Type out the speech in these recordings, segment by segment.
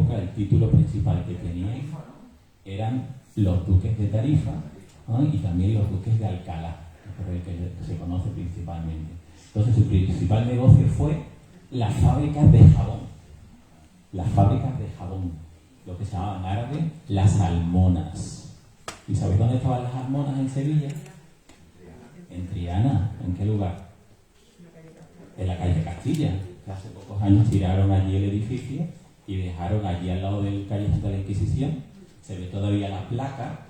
época el título principal que tenían eran los duques de Tarifa, ¿no? Y también los duques de Alcalá, por el que se conoce principalmente. Entonces su principal negocio fue las fábricas de jabón. Las fábricas de jabón, lo que se llamaban en árabe las almonas. ¿Y sabéis dónde estaban las almonas en Sevilla? En Triana. ¿En qué lugar? En la calle Castilla. Hace pocos años tiraron allí el edificio y dejaron allí al lado del callejón de la Inquisición. Se ve todavía la placa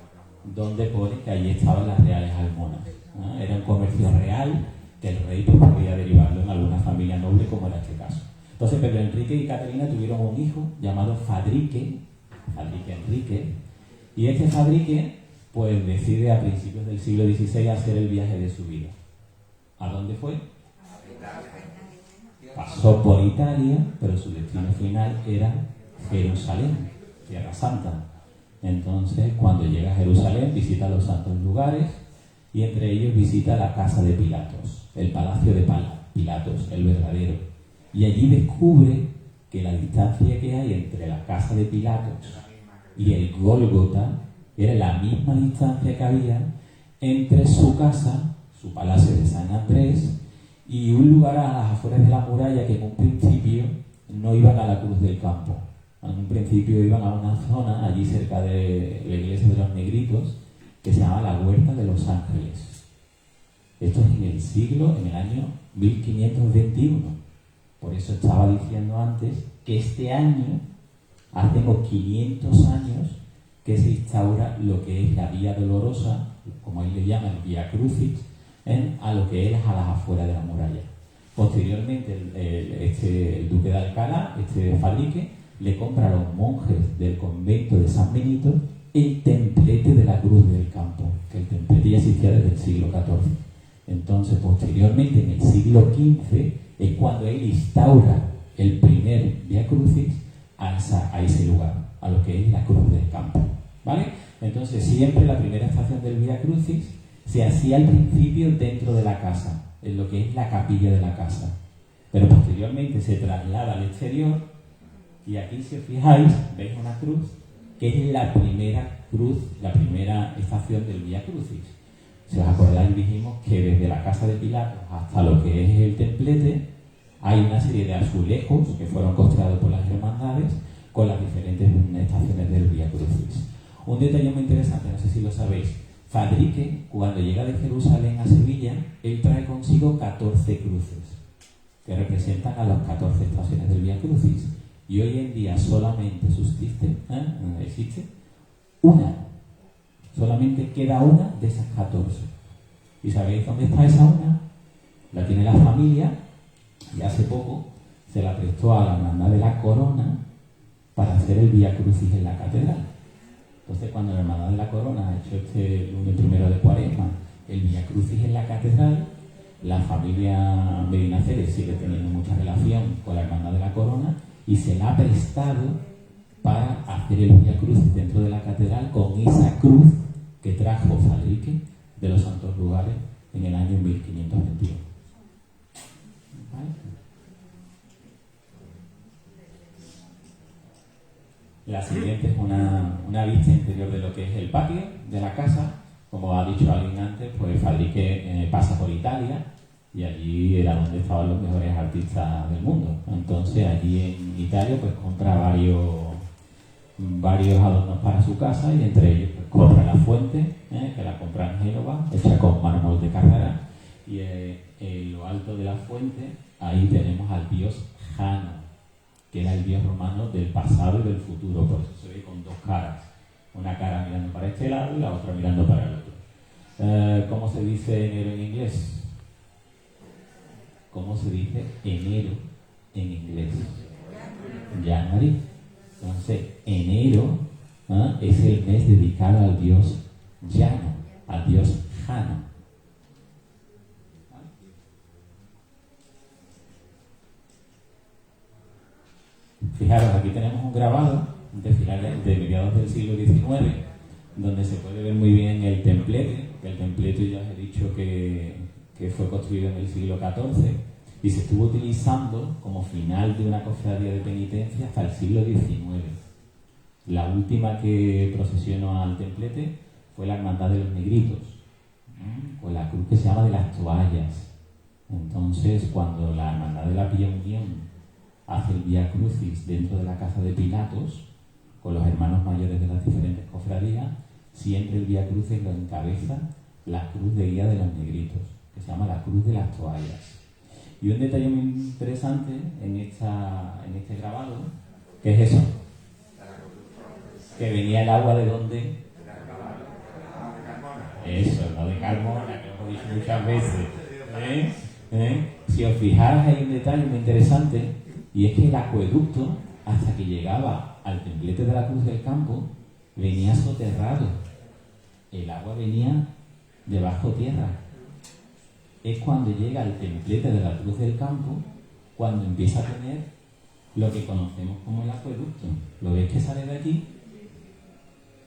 donde pone que allí estaban las reales almonas, ¿no? Era un comercio real que el rey pues, podía derivarlo en alguna familia noble, como era este caso. Entonces Pedro Enrique y Catalina tuvieron un hijo llamado Fadrique Enrique, y este Fadrique pues decide a principios del siglo XVI hacer el viaje de su vida. ¿A dónde fue? Pasó por Italia, pero su destino final era Jerusalén, Tierra Santa. Entonces, cuando llega a Jerusalén, visita los santos lugares y entre ellos visita la casa de Pilatos, el palacio de Pilatos, el verdadero. Y allí descubre que la distancia que hay entre la casa de Pilatos y el Gólgota era la misma distancia que había entre su casa, su palacio de San Andrés, y un lugar a las afueras de la muralla que en un principio no iban a la Cruz del Campo. En un principio iban a una zona allí cerca de la iglesia de los Negritos que se llama la Huerta de los Ángeles. Esto es en el año 1521. Por eso estaba diciendo antes que este año, hace 500 años, que se instaura lo que es la Vía Dolorosa, como él le llama el Vía Crucis, a lo que es a las afueras de la muralla. Posteriormente, el duque de Alcalá, Fadrique, le compra a los monjes del convento de San Benito el templete de la Cruz del Campo, que el templete ya existía desde el siglo XIV. Entonces, posteriormente, en el siglo XV, es cuando él instaura el primer Vía Crucis a ese lugar, a lo que es la Cruz del Campo, ¿vale? Entonces, siempre la primera estación del Vía Crucis se hacía al principio dentro de la casa, en lo que es la capilla de la casa, pero posteriormente se traslada al exterior y aquí, si os fijáis, veis una cruz que es la primera cruz, la primera estación del Vía Crucis. Si os acordáis, dijimos que desde la casa de Pilatos hasta lo que es el templete hay una serie de azulejos que fueron construidos por las hermandades con las diferentes estaciones del Vía Crucis. Un detalle muy interesante, no sé si lo sabéis, Fadrique, cuando llega de Jerusalén a Sevilla, él trae consigo 14 cruces que representan a las 14 estaciones del Vía Crucis. Y hoy en día solamente existe una. Solamente queda una de esas 14. ¿Y sabéis dónde está esa una? La tiene la familia y hace poco se la prestó a la Hermandad de la Corona para hacer el Vía Crucis en la catedral. Entonces, cuando la Hermandad de la Corona ha hecho este lunes primero de Cuaresma el Vía Crucis en la catedral, la familia Medinaceli sigue teniendo mucha relación con la Hermandad de la Corona y se la ha prestado para hacer el Vía Crucis dentro de la catedral con esa cruz que trajo Fadrique de los santos lugares en el año 1521. ¿Vale? La siguiente es una vista interior de lo que es el patio de la casa. Como ha dicho alguien antes, pues Fadrique pasa por Italia y allí era donde estaban los mejores artistas del mundo. Entonces allí en Italia pues compra varios adornos para su casa y entre ellos pues compra la fuente, que la compra en Génova, hecha con mármol de Carrara, y en lo alto de la fuente ahí tenemos al dios Jano, que era el dios romano del pasado y del futuro, por eso se ve con dos caras, una cara mirando para este lado y la otra mirando para el otro. ¿Cómo se dice enero en inglés? ¿Cómo se dice enero en inglés? January. Entonces, enero es el mes dedicado al dios Jano, al dios Jano. Fijaros, aquí tenemos un grabado de mediados del siglo XIX, donde se puede ver muy bien el templete, que el templete ya os he dicho que fue construido en el siglo XIV y se estuvo utilizando como final de una cofradía de penitencia hasta el siglo XIX. La última que procesionó al templete fue la Hermandad de los Negritos, con la cruz que se llama de las Toallas. Entonces, cuando la Hermandad de la Villa Unión hace el Vía Crucis dentro de la casa de Pilatos, con los hermanos mayores de las diferentes cofradías, siempre el Vía Crucis lo encabeza la cruz de guía de los Negritos, que se llama la Cruz de las Toallas. Y un detalle muy interesante en este grabado, ¿qué es eso? Que venía el agua de dónde. Eso, no de Carmona, que lo hemos dicho muchas veces. Si os fijáis, hay un detalle muy interesante, y es que el acueducto, hasta que llegaba al templete de la Cruz del Campo, venía soterrado. El agua venía debajo tierra. Es cuando llega al templete de la Cruz del Campo cuando empieza a tener lo que conocemos como el acueducto. ¿Lo veis que sale de aquí?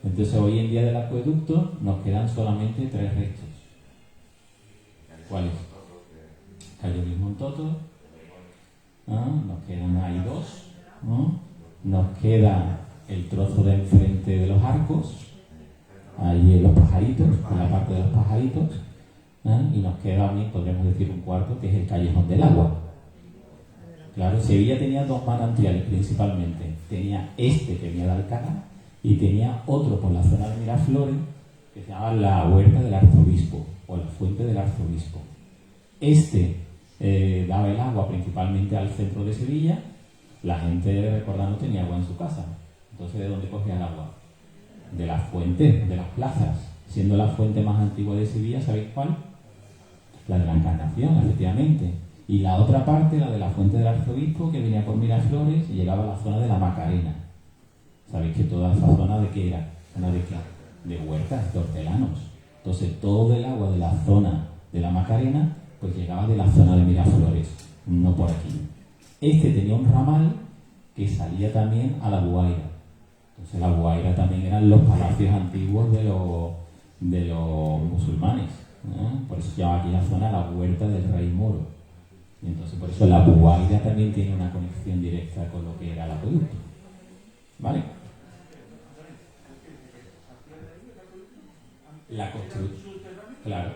Entonces hoy en día del acueducto nos quedan solamente 3 restos. ¿Cuáles? Cayo Luis Montoto. Nos quedan ahí 2. Nos queda el trozo de enfrente de los arcos, ahí en los pajaritos, en la parte de los pajaritos. Y nos queda también, podríamos decir, un cuarto, que es el Callejón del Agua. Claro, Sevilla tenía 2 manantiales principalmente. Tenía este que venía de Alcalá y tenía otro por la zona de Miraflores que se llamaba la Huerta del Arzobispo o la Fuente del Arzobispo. Este daba el agua principalmente al centro de Sevilla. La gente, recordando, tenía agua en su casa. Entonces, ¿de dónde cogía el agua? De las fuentes, de las plazas. Siendo la fuente más antigua de Sevilla, ¿sabéis cuál? La de la Encarnación, efectivamente. Y la otra parte, la de la Fuente del Arzobispo, que venía por Miraflores y llegaba a la zona de la Macarena. ¿Sabéis que toda esa zona de qué era? ¿Zona de qué? De huertas, de hortelanos. Entonces, todo el agua de la zona de la Macarena, pues llegaba de la zona de Miraflores, no por aquí. Este tenía un ramal que salía también a la Guaira. Entonces, la Guaira también eran los palacios antiguos de los musulmanes. Por eso se llama aquí la zona la Huerta del Rey Moro. Y entonces por eso la Guaira también tiene una conexión directa con lo que era el acueducto. ¿Vale? La construcción. Claro.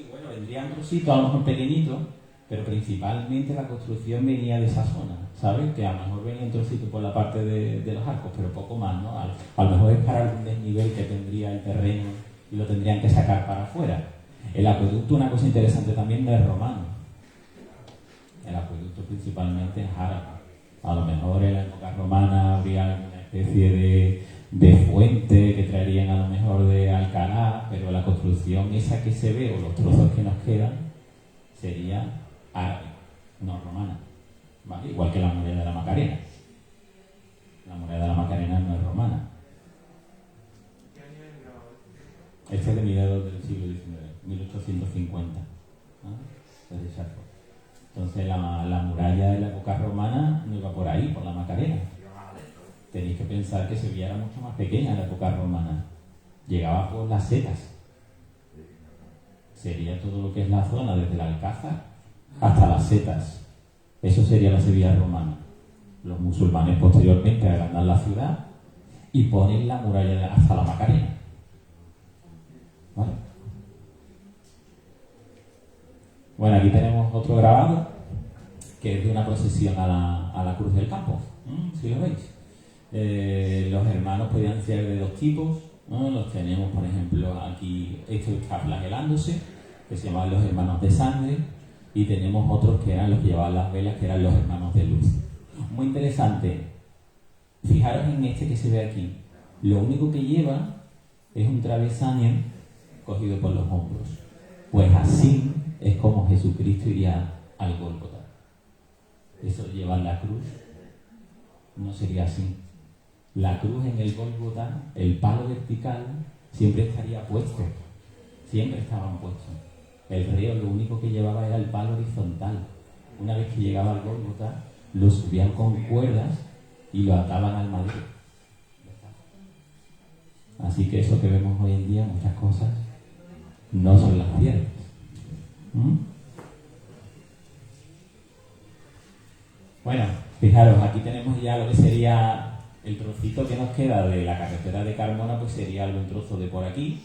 Bueno, vendría un trocito a lo mejor pequeñito, pero principalmente la construcción venía de esa zona, ¿sabes? Que a lo mejor venía un trocito por la parte de los arcos, pero poco más, ¿no? A lo mejor es para algún desnivel que tendría el terreno y lo tendrían que sacar para afuera. El acueducto, una cosa interesante también, no es romano. El acueducto principalmente es árabe. A lo mejor en la época romana habría alguna especie de fuente que traerían a lo mejor de Alcalá, pero la construcción esa que se ve, o los trozos que nos quedan, sería árabe, no romana. ¿Vale? Igual que la muralla de la Macarena. La muralla de la Macarena no es romana. Este es de mediados del siglo XIX, 1850. Entonces la muralla de la época romana no iba por ahí, por la Macarena. Tenéis que pensar que Sevilla era mucho más pequeña en la época romana. Llegaba por las setas. Sería todo lo que es la zona, desde el Alcázar hasta las setas. Eso sería la Sevilla romana. Los musulmanes posteriormente agrandan la ciudad y ponen la muralla hasta la Macarena. ¿Vale? Bueno, aquí tenemos otro grabado que es de una procesión a la Cruz del Campo. ¿Sí lo veis? Los hermanos podían ser de 2 tipos, ¿no? Los tenemos, por ejemplo, aquí, esto está flagelándose, que se llamaban los hermanos de sangre, y tenemos otros que eran los que llevaban las velas, que eran los hermanos de luz. Muy interesante. Fijaros en este que se ve aquí. Lo único que lleva es un travesaño cogido por los hombros. Pues así es como Jesucristo iría al Gólgota. Eso llevar la cruz no sería así. La cruz en el Gólgota, el palo vertical, siempre estaría puesto. Siempre estaban puestos. El reo lo único que llevaba era el palo horizontal. Una vez que llegaba al Gólgota, lo subían con cuerdas y lo ataban al madero. Así que eso que vemos hoy en día, muchas cosas, no son las ciertas. Bueno, fijaros, aquí tenemos ya lo que sería el trocito que nos queda de la carretera de Carmona, pues sería algún trozo de por aquí.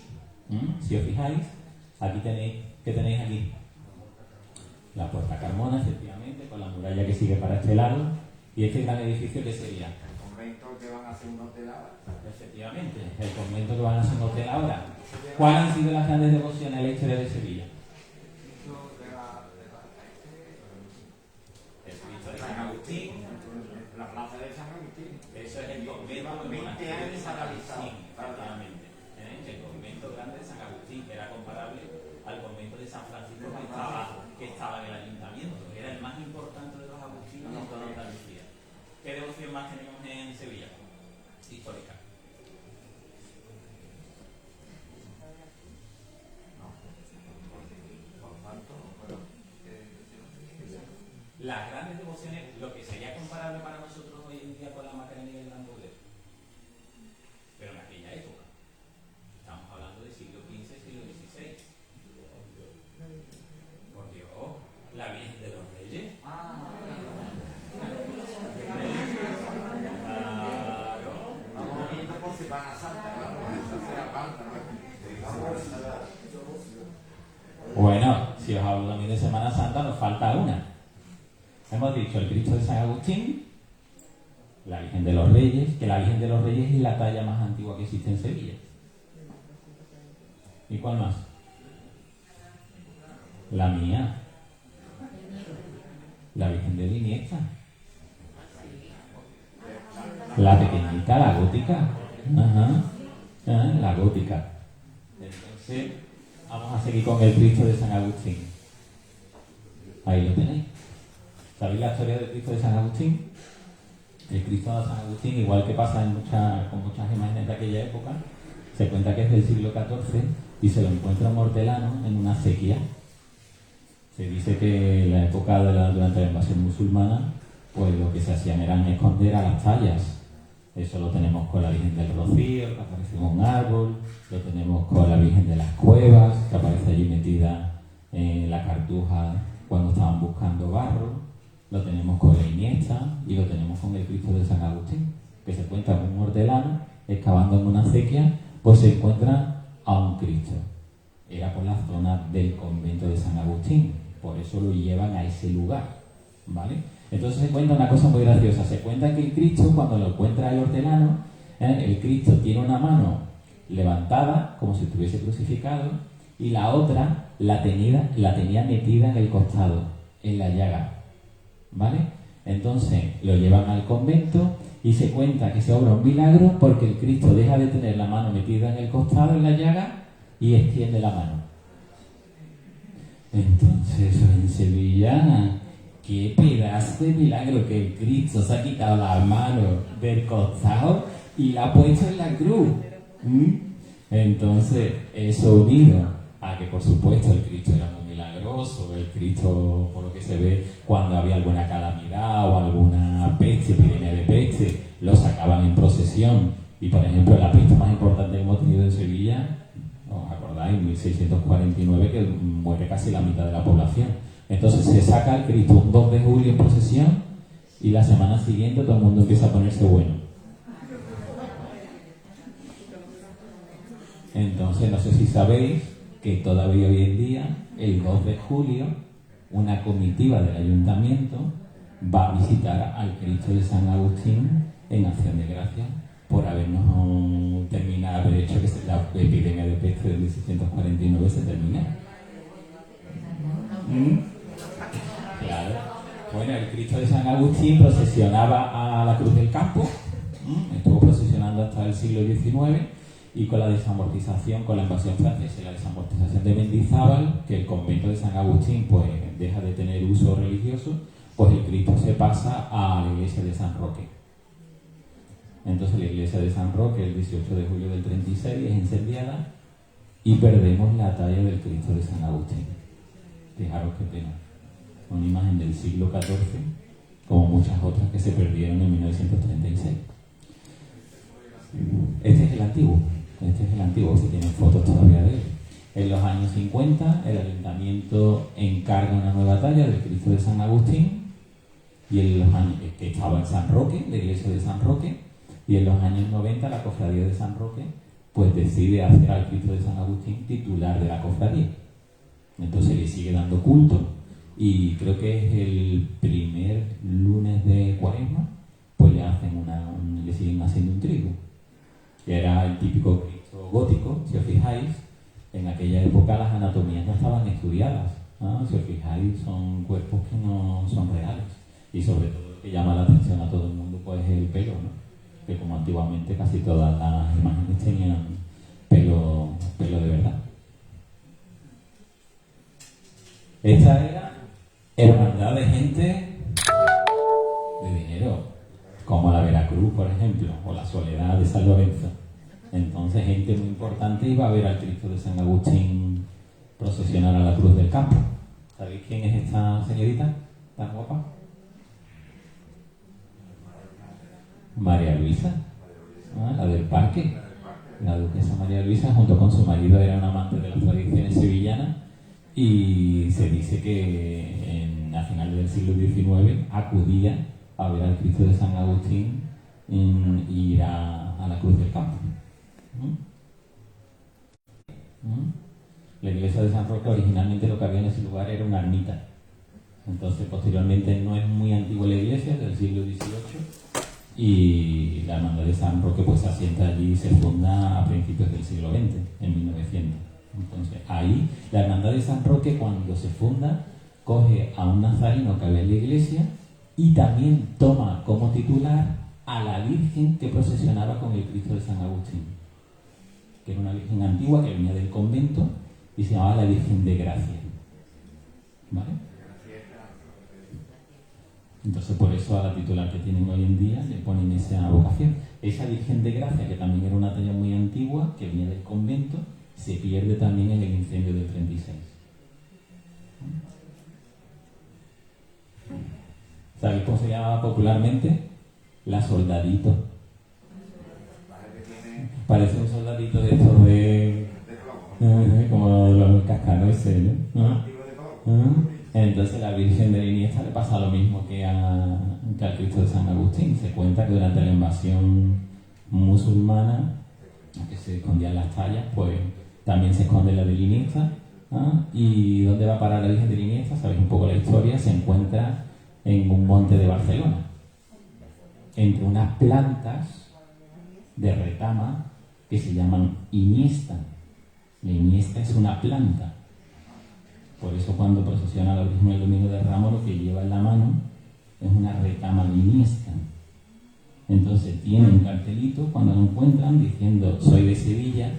Si os fijáis, aquí tenéis, ¿qué tenéis aquí? La Puerta Carmona, efectivamente, con la muralla que sigue para este lado. Y este gran edificio, ¿qué sería? El convento que van a hacer un hotel ahora. Efectivamente, el convento que van a hacer un hotel ahora. ¿Cuáles han sido las grandes devociones en la historia de Sevilla? El Cristo de San Agustín. La plaza de San Agustín. Eso es el convento de 20 años Agustín, efectivamente. El convento grande de San Agustín, que era comparable al convento de San Francisco que estaba en el ayuntamiento, que era el más importante de los agustinos en toda Andalucía. ¿Qué devoción más tenemos en Sevilla? Histórica. Las grandes devociones, lo que sería comparable para nosotros hoy en día con la Macarena y el Gran Poder, pero en aquella época, estamos hablando del siglo XV, siglo XVI. Por Dios, la Virgen de los Reyes. Vamos viendo por Semana Santa, claro, eso será falta, ¿no? Bueno, si os hablo también de Semana Santa, nos falta una. Hemos dicho el Cristo de San Agustín, la Virgen de los Reyes, que la Virgen de los Reyes es la talla más antigua que existe en Sevilla. ¿Y cuál más? La mía. La Virgen de Iniesta. La pequeñita, la gótica. Ajá. La gótica. Entonces, vamos a seguir con el Cristo de San Agustín. Ahí lo tenéis. ¿Sabéis la historia del Cristo de San Agustín? El Cristo de San Agustín, igual que pasa con muchas imágenes de aquella época, se cuenta que es del siglo XIV y se lo encuentra un hortelano en una acequia. Se dice que en la época durante la invasión musulmana, pues lo que se hacían eran esconder a las tallas. Eso lo tenemos con la Virgen del Rocío, que aparece en un árbol, lo tenemos con la Virgen de las Cuevas, que aparece allí metida en la cartuja cuando estaban buscando barro. Lo tenemos con la Iniesta y lo tenemos con el Cristo de San Agustín, que se encuentra con un hortelano excavando en una acequia, pues se encuentra a un Cristo. Era por la zona del convento de San Agustín, por eso lo llevan a ese lugar, ¿vale? Entonces se cuenta una cosa muy graciosa, se cuenta que el Cristo, cuando lo encuentra el hortelano, el Cristo tiene una mano levantada, como si estuviese crucificado, y la otra la tenía metida en el costado, en la llaga. ¿Vale? Entonces lo llevan al convento y se cuenta que se obra un milagro porque el Cristo deja de tener la mano metida en el costado, en la llaga, y extiende la mano. Entonces en Sevilla, qué pedazo de milagro, que el Cristo se ha quitado la mano del costado y la ha puesto en la cruz. Entonces eso unido a que por supuesto el Cristo era muy milagroso, el Cristo, por lo que se ve, cuando había alguna calamidad o alguna peste, epidemia de peste, lo sacaban en procesión. Y por ejemplo, la peste más importante que hemos tenido en Sevilla, ¿os acordáis? En 1649, que muere casi la mitad de la población. Entonces se saca el Cristo un 2 de julio en procesión y la semana siguiente todo el mundo empieza a ponerse bueno. Entonces, no sé si sabéis que todavía hoy en día, el 2 de julio, una comitiva del ayuntamiento va a visitar al Cristo de San Agustín en acción de gracias por habernos terminado, haber hecho que la epidemia de peste de 1649 se termine. Claro. Bueno, el Cristo de San Agustín procesionaba a la Cruz del Campo, estuvo procesionando hasta el siglo XIX, y con la desamortización, con la invasión francesa y la desamortización de Mendizábal, que el convento de San Agustín pues deja de tener uso religioso, pues el Cristo se pasa a la iglesia de San Roque. Entonces la iglesia de San Roque, el 18 de julio del 36, es incendiada y perdemos la talla del Cristo de San Agustín. Fijaros qué pena. Una imagen del siglo XIV, como muchas otras que se perdieron en 1936. Este es el antiguo, se tienen fotos todavía de él. En los años 50, el ayuntamiento encarga una nueva talla del Cristo de San Agustín y en los años, que estaba en San Roque, la iglesia de San Roque, y en los años 90 la cofradía de San Roque pues decide hacer al Cristo de San Agustín titular de la cofradía. Entonces le sigue dando culto y creo que es el primer lunes de Cuaresma, pues le siguen haciendo un trigo, que era el típico Cristo gótico. Si os fijáis, en aquella época las anatomías no estaban estudiadas, ¿no? Si os fijáis, son cuerpos que no son reales, y sobre todo lo que llama la atención a todo el mundo pues es el pelo, ¿no? Que como antiguamente casi todas las imágenes tenían pelo de verdad. Esta era hermandad de gente de dinero, como la Veracruz, por ejemplo, o la Soledad de San Lorenzo. Entonces gente muy importante iba a ver al Cristo de San Agustín procesionar a la Cruz del Campo. ¿Sabéis quién es esta señorita tan guapa? María Luisa, la del Parque. La duquesa María Luisa, junto con su marido, era una amante de las tradiciones sevillanas, y se dice que a finales del siglo XIX acudía a ver al Cristo de San Agustín y ir a la Cruz del Campo. La iglesia de San Roque, originalmente lo que había en ese lugar era una ermita. Entonces, posteriormente, no es muy antigua la iglesia, del siglo XVIII, y la hermandad de San Roque pues se asienta allí y se funda a principios del siglo XX, en 1900. Entonces, ahí, la hermandad de San Roque, cuando se funda, coge a un nazarino que había en la iglesia y también toma como titular a la Virgen que procesionaba con el Cristo de San Agustín, que era una Virgen antigua que venía del convento y se llamaba la Virgen de Gracia. ¿Vale? Entonces, por eso a la titular que tienen hoy en día le ponen esa vocación. Esa Virgen de Gracia, que también era una talla muy antigua, que venía del convento, se pierde también en el incendio del 36. ¿Sabéis cómo se llamaba popularmente? La Soldadito. Parece un soldadito de estos como los cascanueces, ¿no? Entonces la Virgen de la Iniesta le pasa lo mismo que al Cristo de San Agustín. Se cuenta que durante la invasión musulmana, que se escondían las tallas, pues también se esconde la de la Iniesta. ¿Y dónde va a parar la Virgen de la Iniesta? Sabéis un poco la historia. Se encuentra en un monte de Barcelona, entre unas plantas de retama que se llaman iniesta. La iniesta es una planta. Por eso cuando procesiona la Virgen el Domingo de Ramos, lo que lleva en la mano es una retama iniesta. Entonces tiene un cartelito cuando lo encuentran diciendo: soy de Sevilla,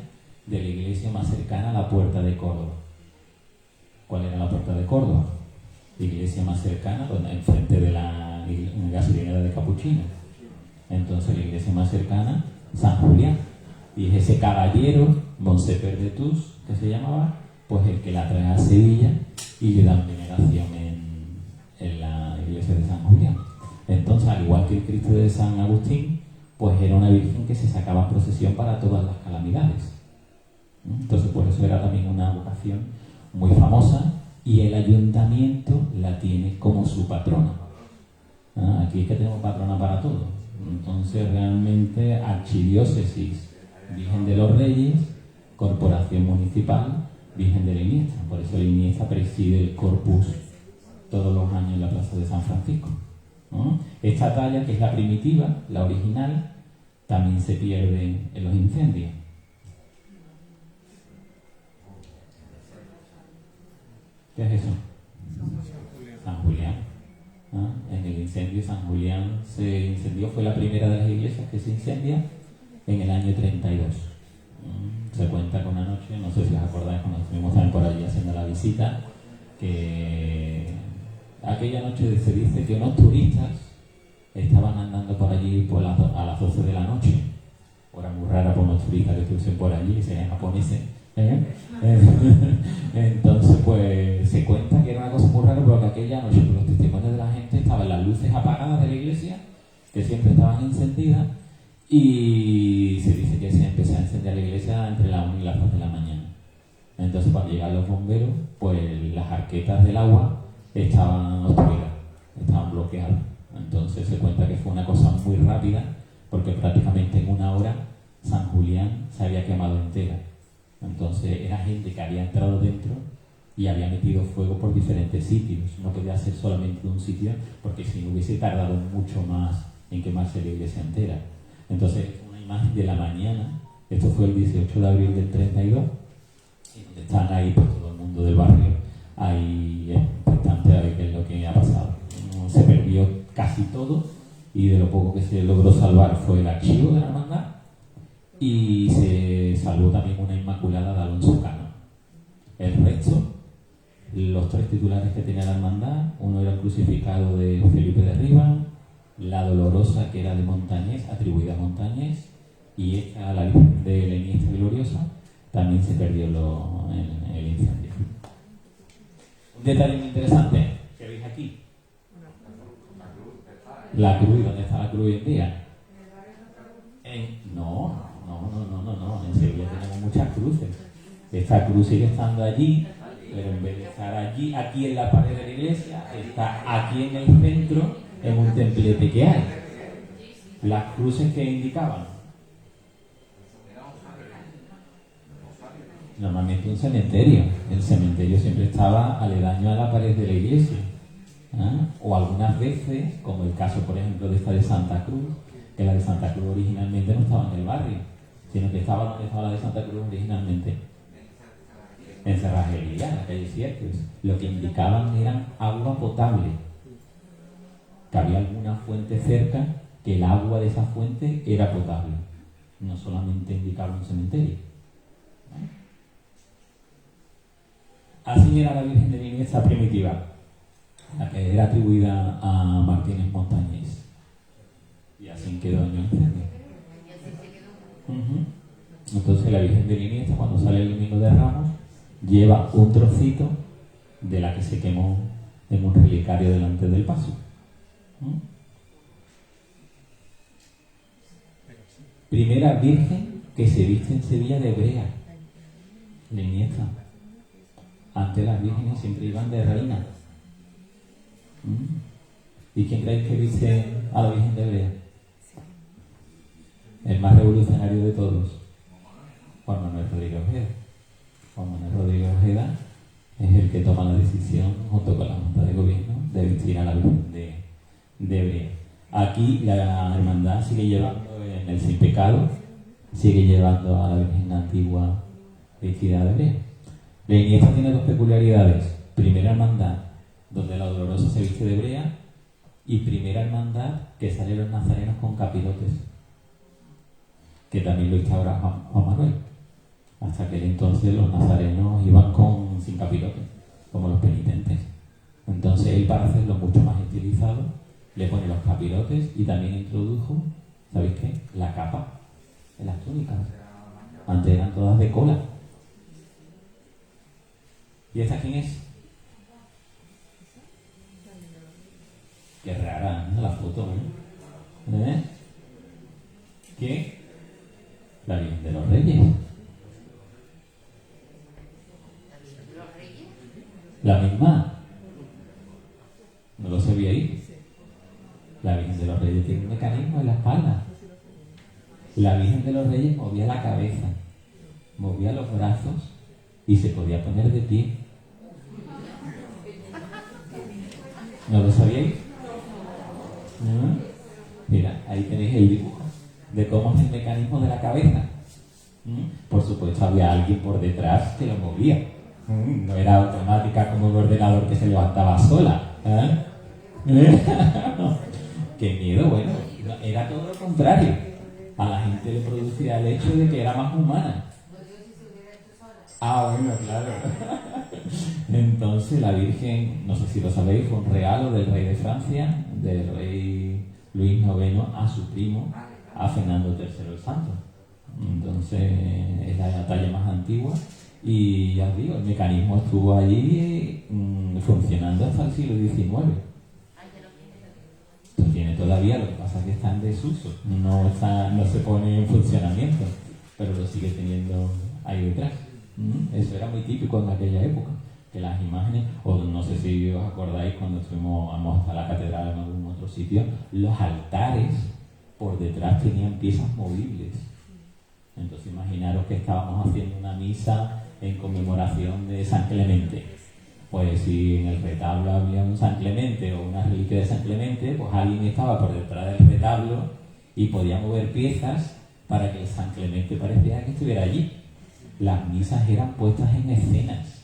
de la iglesia más cercana a la Puerta de Córdoba. ¿Cuál era la Puerta de Córdoba? La iglesia más cercana, enfrente de la gasolinera de Capuchino. Entonces la iglesia más cercana, San Julián. Y es ese caballero, Monseper de Tus, que se llamaba, pues el que la trae a Sevilla y le dan veneración en la iglesia de San Julián. Entonces, al igual que el Cristo de San Agustín, pues era una virgen que se sacaba en procesión para todas las calamidades. Entonces, por eso era también una vocación muy famosa, y el ayuntamiento la tiene como su patrona. Aquí es que tenemos patrona para todo. Entonces, realmente, archidiócesis, Virgen de los Reyes, corporación municipal, Virgen de la Iniesta. Por eso la Iniesta preside el corpus todos los años en la plaza de San Francisco. Esta talla, que es la primitiva, la original, también se pierde en los incendios. ¿Qué es eso? San Julián. En el incendio San Julián se incendió, fue la primera de las iglesias que se incendia en el año 32. Se cuenta que una noche, no sé si os acordáis cuando estuvimos también por allí haciendo la visita, que aquella noche se dice que unos turistas estaban andando por allí a las 12 de la noche. Hora muy rara por unos turistas que estuviesen por allí, serían japoneses. Entonces, pues se cuenta que era una cosa muy rara, porque aquella noche, por los testimonios de la gente, estaban las luces apagadas de la iglesia, que siempre estaban encendidas, y se dice que se empezó a encender la iglesia entre las 1 y las 2 de la mañana. Entonces, cuando llegan los bomberos, pues las arquetas del agua estaban obstruidas, estaban bloqueadas. Entonces se cuenta que fue una cosa muy rápida, porque prácticamente en una hora San Julián se había quemado entera. Entonces era gente que había entrado dentro y había metido fuego por diferentes sitios. No podía ser solamente de un sitio, porque si no hubiese tardado mucho más en quemarse la iglesia entera. Entonces, una imagen de la mañana, esto fue el 18 de abril del 32, y donde están ahí pues, todo el mundo del barrio, ahí expectante a ver qué es lo que ha pasado. Se perdió casi todo, y de lo poco que se logró salvar fue el archivo de la hermandad, y se salvó también una Inmaculada de Alonso Cano. El resto, los 3 titulares que tenía la hermandad, uno era el crucificado de Felipe de Rivas, la Dolorosa, que era de Montañés, atribuida a Montañés, y esta, la Virgen de la Iniesta Gloriosa, también se perdió en el incendio. Un detalle muy interesante que veis aquí. La cruz, ¿dónde está la cruz hoy en día? No. En Sevilla tenemos muchas cruces. Esta cruz sigue estando allí, pero en vez de estar allí, aquí en la pared de la iglesia, está aquí en el centro, en un templete que hay. Las cruces que indicaban. Normalmente un cementerio. El cementerio siempre estaba aledaño a la pared de la iglesia. O algunas veces, como el caso, por ejemplo, de esta de Santa Cruz, que la de Santa Cruz originalmente no estaba en el barrio, sino que estaba donde estaba la de Santa Cruz originalmente. En Cerrajería, en la calle Cierques. Lo que indicaban eran agua potable. Que había alguna fuente cerca, que el agua de esa fuente era potable. No solamente indicaba un cementerio. Así era la Virgen de la Iniesta primitiva, la que era atribuida a Martínez Montañés. Y así quedó en el incendio. Entonces la Virgen de la Iniesta, cuando sale el domingo de Ramos, lleva un trocito de la que se quemó en un relicario delante del paso. Primera Virgen que se viste en Sevilla de hebrea, la Iniesta. Antes las vírgenes siempre iban de reina. ¿Y quién creéis que viste a la Virgen de Hebrea? El más revolucionario de todos, Juan Manuel Rodríguez Ojeda. Juan Manuel Rodríguez Ojeda es el que toma la decisión, junto con la Junta de Gobierno, de vestir a la Virgen de Hebrea. Aquí la hermandad sigue llevando en el Sin Pecado, sigue llevando a la Virgen antigua vestida de Hebrea. La Iniesta tiene 2 peculiaridades. Primera hermandad, donde la Dolorosa se viste de hebrea, y primera hermandad que salen los nazarenos con capirotes, que también lo instaura Juan Manuel. Hasta aquel entonces los nazarenos iban sin capirotes, como los penitentes. Entonces él, para hacerlo mucho más estilizado, le pone los capirotes y también introdujo, ¿sabéis qué? La capa en las túnicas. Antes eran todas de cola. ¿Y esta quién es? Qué rara, ¿no? La foto, ¿eh? ¿Qué? La Virgen de los Reyes. La misma. ¿No lo sabíais? La Virgen de los Reyes tiene un mecanismo en la espalda. La Virgen de los Reyes movía la cabeza, movía los brazos y se podía poner de pie. ¿No lo sabíais? ¿No? Mira, ahí tenéis el dibujo de cómo es el mecanismo de la cabeza. Por supuesto, había alguien por detrás que lo movía. No era automática como un ordenador que se levantaba sola. Qué miedo, bueno. Era todo lo contrario. A la gente le producía el hecho de que era más humana. Bueno, claro. Entonces la Virgen, no sé si lo sabéis, fue un regalo del rey de Francia, del rey Luis IX, a su primo, a Fernando III el Santo. Entonces es la talla más antigua y ya os digo, el mecanismo estuvo allí funcionando hasta el siglo XIX. Lo tiene todavía, lo que pasa es que está en desuso, no se pone en funcionamiento, pero lo sigue teniendo ahí detrás. Eso era muy típico en aquella época. que las imágenes, o no sé si os acordáis cuando vamos hasta la catedral o en algún otro sitio, los altares por detrás tenían piezas movibles. Entonces imaginaros que estábamos haciendo una misa en conmemoración de San Clemente. Pues si en el retablo había un San Clemente o una reliquia de San Clemente, pues alguien estaba por detrás del retablo y podía mover piezas para que el San Clemente pareciera que estuviera allí. Las misas eran puestas en escenas,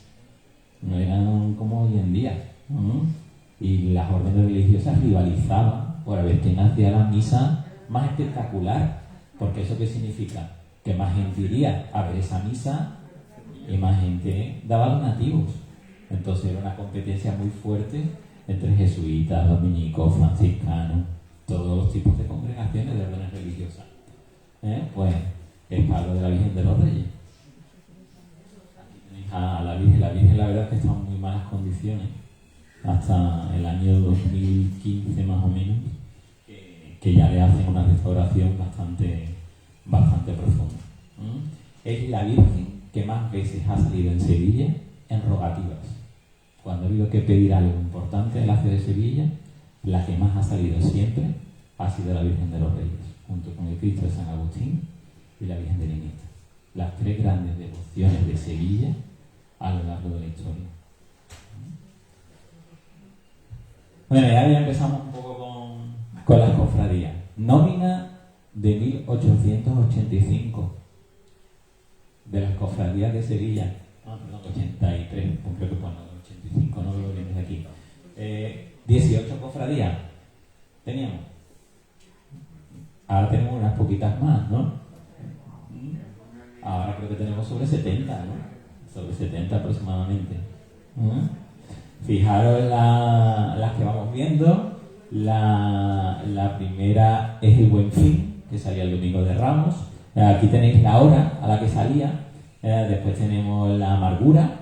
no eran como hoy en día. Y las órdenes religiosas rivalizaban por a ver quién hacía la misa más espectacular, porque ¿eso qué significa? Que más gente iría a ver esa misa y más gente daba donativos. Entonces era una competencia muy fuerte entre jesuitas, dominicos, franciscanos, todos los tipos de congregaciones de órdenes religiosas. Pues el Pablo de la Virgen de los Reyes. Aquí tenéis a la Virgen. La Virgen, la verdad es que está en muy malas condiciones hasta el año 2015 más o menos, que ya le hacen una restauración bastante profunda. Es la Virgen que más veces ha salido en Sevilla en rogativas. Cuando ha habido que pedir algo importante en la ciudad de Sevilla, la que más ha salido siempre ha sido la Virgen de los Reyes, junto con el Cristo de San Agustín y la Virgen de Lineta. Las tres grandes devociones de Sevilla a lo largo de la historia. Bueno, ya empezamos un poco con las cofradías. Nómina de 1885 de las cofradías de Sevilla. Perdón, 83, pues creo que bueno, 85, no lo vienes aquí. 18 cofradías teníamos. Ahora tenemos unas poquitas más, ¿no? Ahora creo que tenemos sobre 70, ¿no? Sobre 70 aproximadamente. Fijaros las que vamos viendo. La primera es el Buen Fin, que salía el domingo de Ramos. Aquí tenéis la hora a la que salía. Después tenemos la Amargura.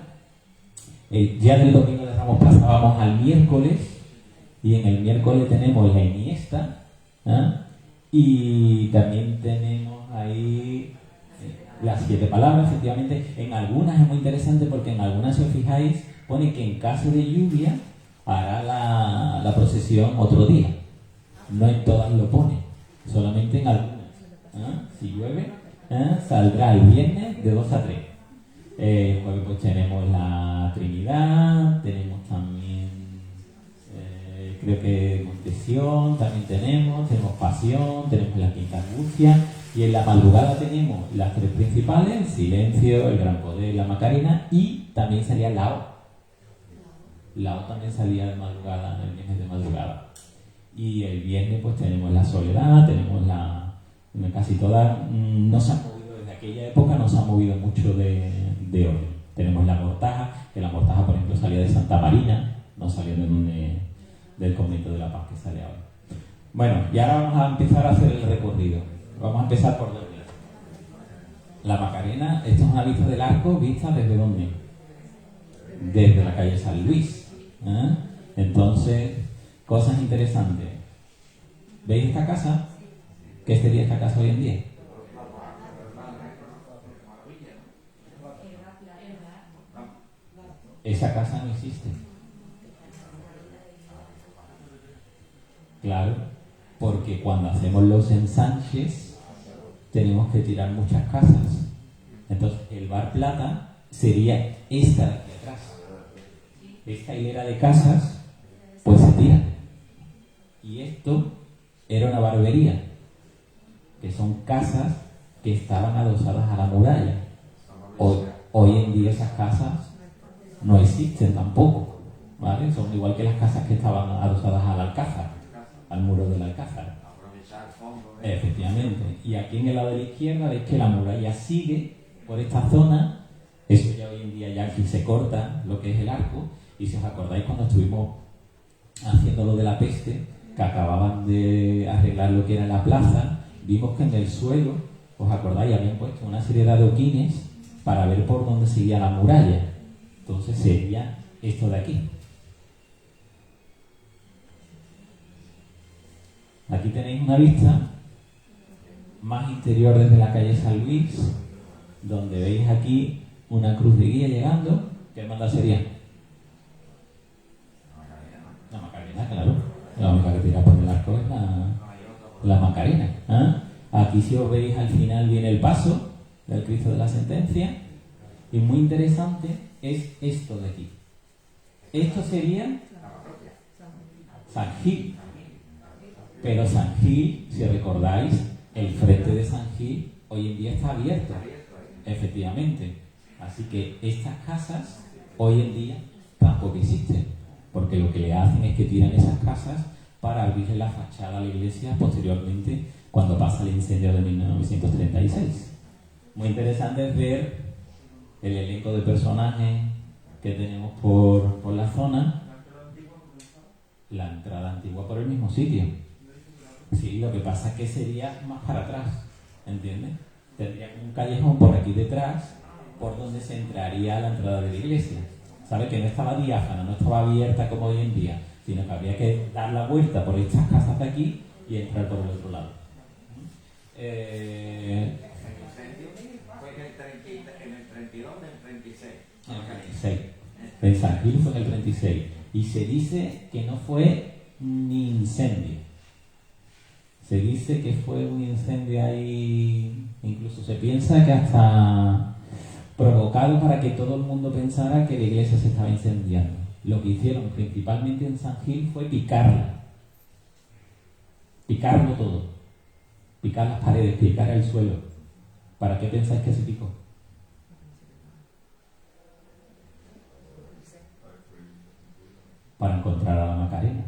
Ya del domingo de Ramos pasábamos al miércoles, y en el miércoles tenemos la Iniesta, y también tenemos ahí las 7 palabras. Efectivamente, en algunas es muy interesante porque en algunas, si os fijáis, pone que en caso de lluvia hará la procesión otro día. No en todas lo pone, solamente en algunas. Si llueve, saldrá el viernes de 2 a 3. Pues tenemos la Trinidad, tenemos también, creo que Montesión, también tenemos Pasión, tenemos la Quinta Angustia, y en la madrugada tenemos las 3 principales: el Silencio, el Gran Poder, la Macarena, y también salía la O. La O también salía de madrugada, el viernes de madrugada. Y el viernes pues tenemos la Soledad, tenemos casi todas, no se han movido desde aquella época, no se han movido mucho de orden. Tenemos la Mortaja, que la Mortaja, por ejemplo, salía de Santa Marina, no salió del Convento de la Paz, que sale ahora. Bueno, y ahora vamos a empezar a hacer el recorrido. Vamos a empezar por dónde. La Macarena, esto es una vista del arco, vista desde dónde. Desde la calle San Luis. Entonces, cosas interesantes. ¿Veis esta casa? ¿Qué sería esta casa hoy en día? Esa casa no existe. Claro, porque cuando hacemos los ensanches tenemos que tirar muchas casas. Entonces, el Bar Plata sería esta de aquí atrás. Esta hilera de casas, pues se tira. Y esto era una barbería, que son casas que estaban adosadas a la muralla. Hoy en día esas casas no existen tampoco, ¿vale? Son igual que las casas que estaban adosadas al Alcázar, al muro del Alcázar. Efectivamente. Y aquí en el lado de la izquierda veis que la muralla sigue por esta zona. Eso ya hoy en día ya aquí se corta lo que es el arco. Y si os acordáis, cuando estuvimos haciendo lo de la peste, que acababan de arreglar lo que era la plaza, vimos que en el suelo, ¿os acordáis? Habían puesto una serie de adoquines para ver por dónde seguía la muralla. Entonces sería esto de aquí. Aquí tenéis una vista más interior desde la calle San Luis, donde veis aquí una cruz de guía llegando. ¿Qué hermandad sería? la Macarena. ¿Eh? Aquí, si os veis, al final viene el paso del Cristo de la Sentencia. Y muy interesante es esto de aquí. Esto sería San Gil. Pero San Gil, si recordáis, el frente de San Gil hoy en día está abierto. Efectivamente. Así que estas casas hoy en día tampoco existen. Porque lo que le hacen es que tiran esas casas para abrirle la fachada a la iglesia posteriormente cuando pasa el incendio de 1936. Muy interesante es ver el elenco de personajes que tenemos por la zona. La entrada antigua por el mismo sitio. Sí, lo que pasa es que sería más para atrás, ¿entiendes? Tendría un callejón por aquí detrás por donde se entraría a la entrada de la iglesia. ¿Sabe? Que no estaba diáfana, no estaba abierta como hoy en día, sino que habría que dar la vuelta por estas casas de aquí y entrar por el otro lado. Fue en el 32 o en el 36. En el 36. En San Gil fue en el 36. Y se dice que no fue ni incendio. Se dice que fue un incendio ahí, incluso se piensa que hasta provocado para que todo el mundo pensara que la iglesia se estaba incendiando. Lo que hicieron principalmente en San Gil fue picarla. Picarlo todo. Picar las paredes, picar el suelo. ¿Para qué pensáis que se picó? Para encontrar a la Macarena.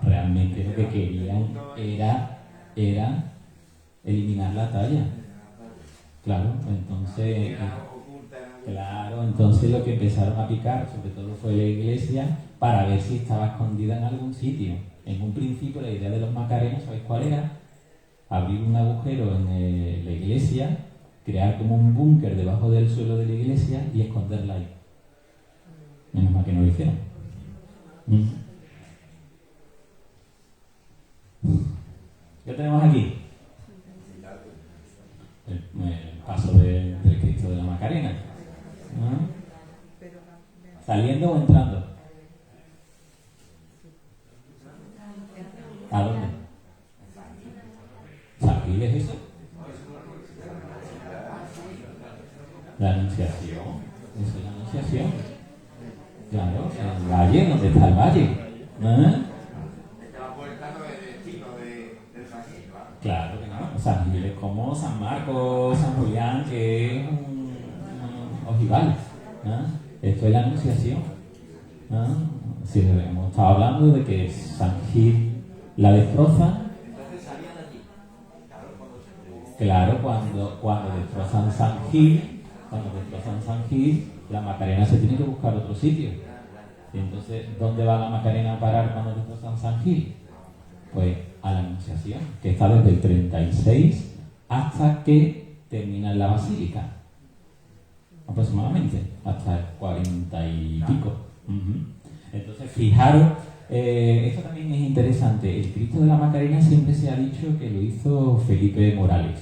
Realmente lo que querían era eliminar la talla. Claro, entonces lo que empezaron a picar, sobre todo fue la iglesia, para ver si estaba escondida en algún sitio. En un principio la idea de los macarenos, ¿sabéis cuál era? Abrir un agujero en la iglesia, crear como un búnker debajo del suelo de la iglesia y esconderla ahí. Menos mal que no lo hicieron. ¿Qué tenemos aquí? El paso del Cristo de la Macarena. ¿Saliendo o entrando? ¿A dónde? ¿San Gil es eso? La Anunciación. Eso es la Anunciación. Claro, el valle, ¿dónde está el valle? Claro que no. San Gil es como San Marcos, San Julián, que es un ojival. Esto es la Anunciación. Si hemos estado hablando de que San Gil la destroza. Claro, cuando destrozan San Gil, la Macarena se tiene que buscar otro sitio. Y entonces, ¿dónde va la Macarena a parar cuando destrozan San Gil? Pues a la Anunciación, que está desde el 36 hasta que termina la Basílica. Aproximadamente, hasta el 40 y pico. Entonces, fijaros, esto también es interesante. El Cristo de la Macarena siempre se ha dicho que lo hizo Felipe de Morales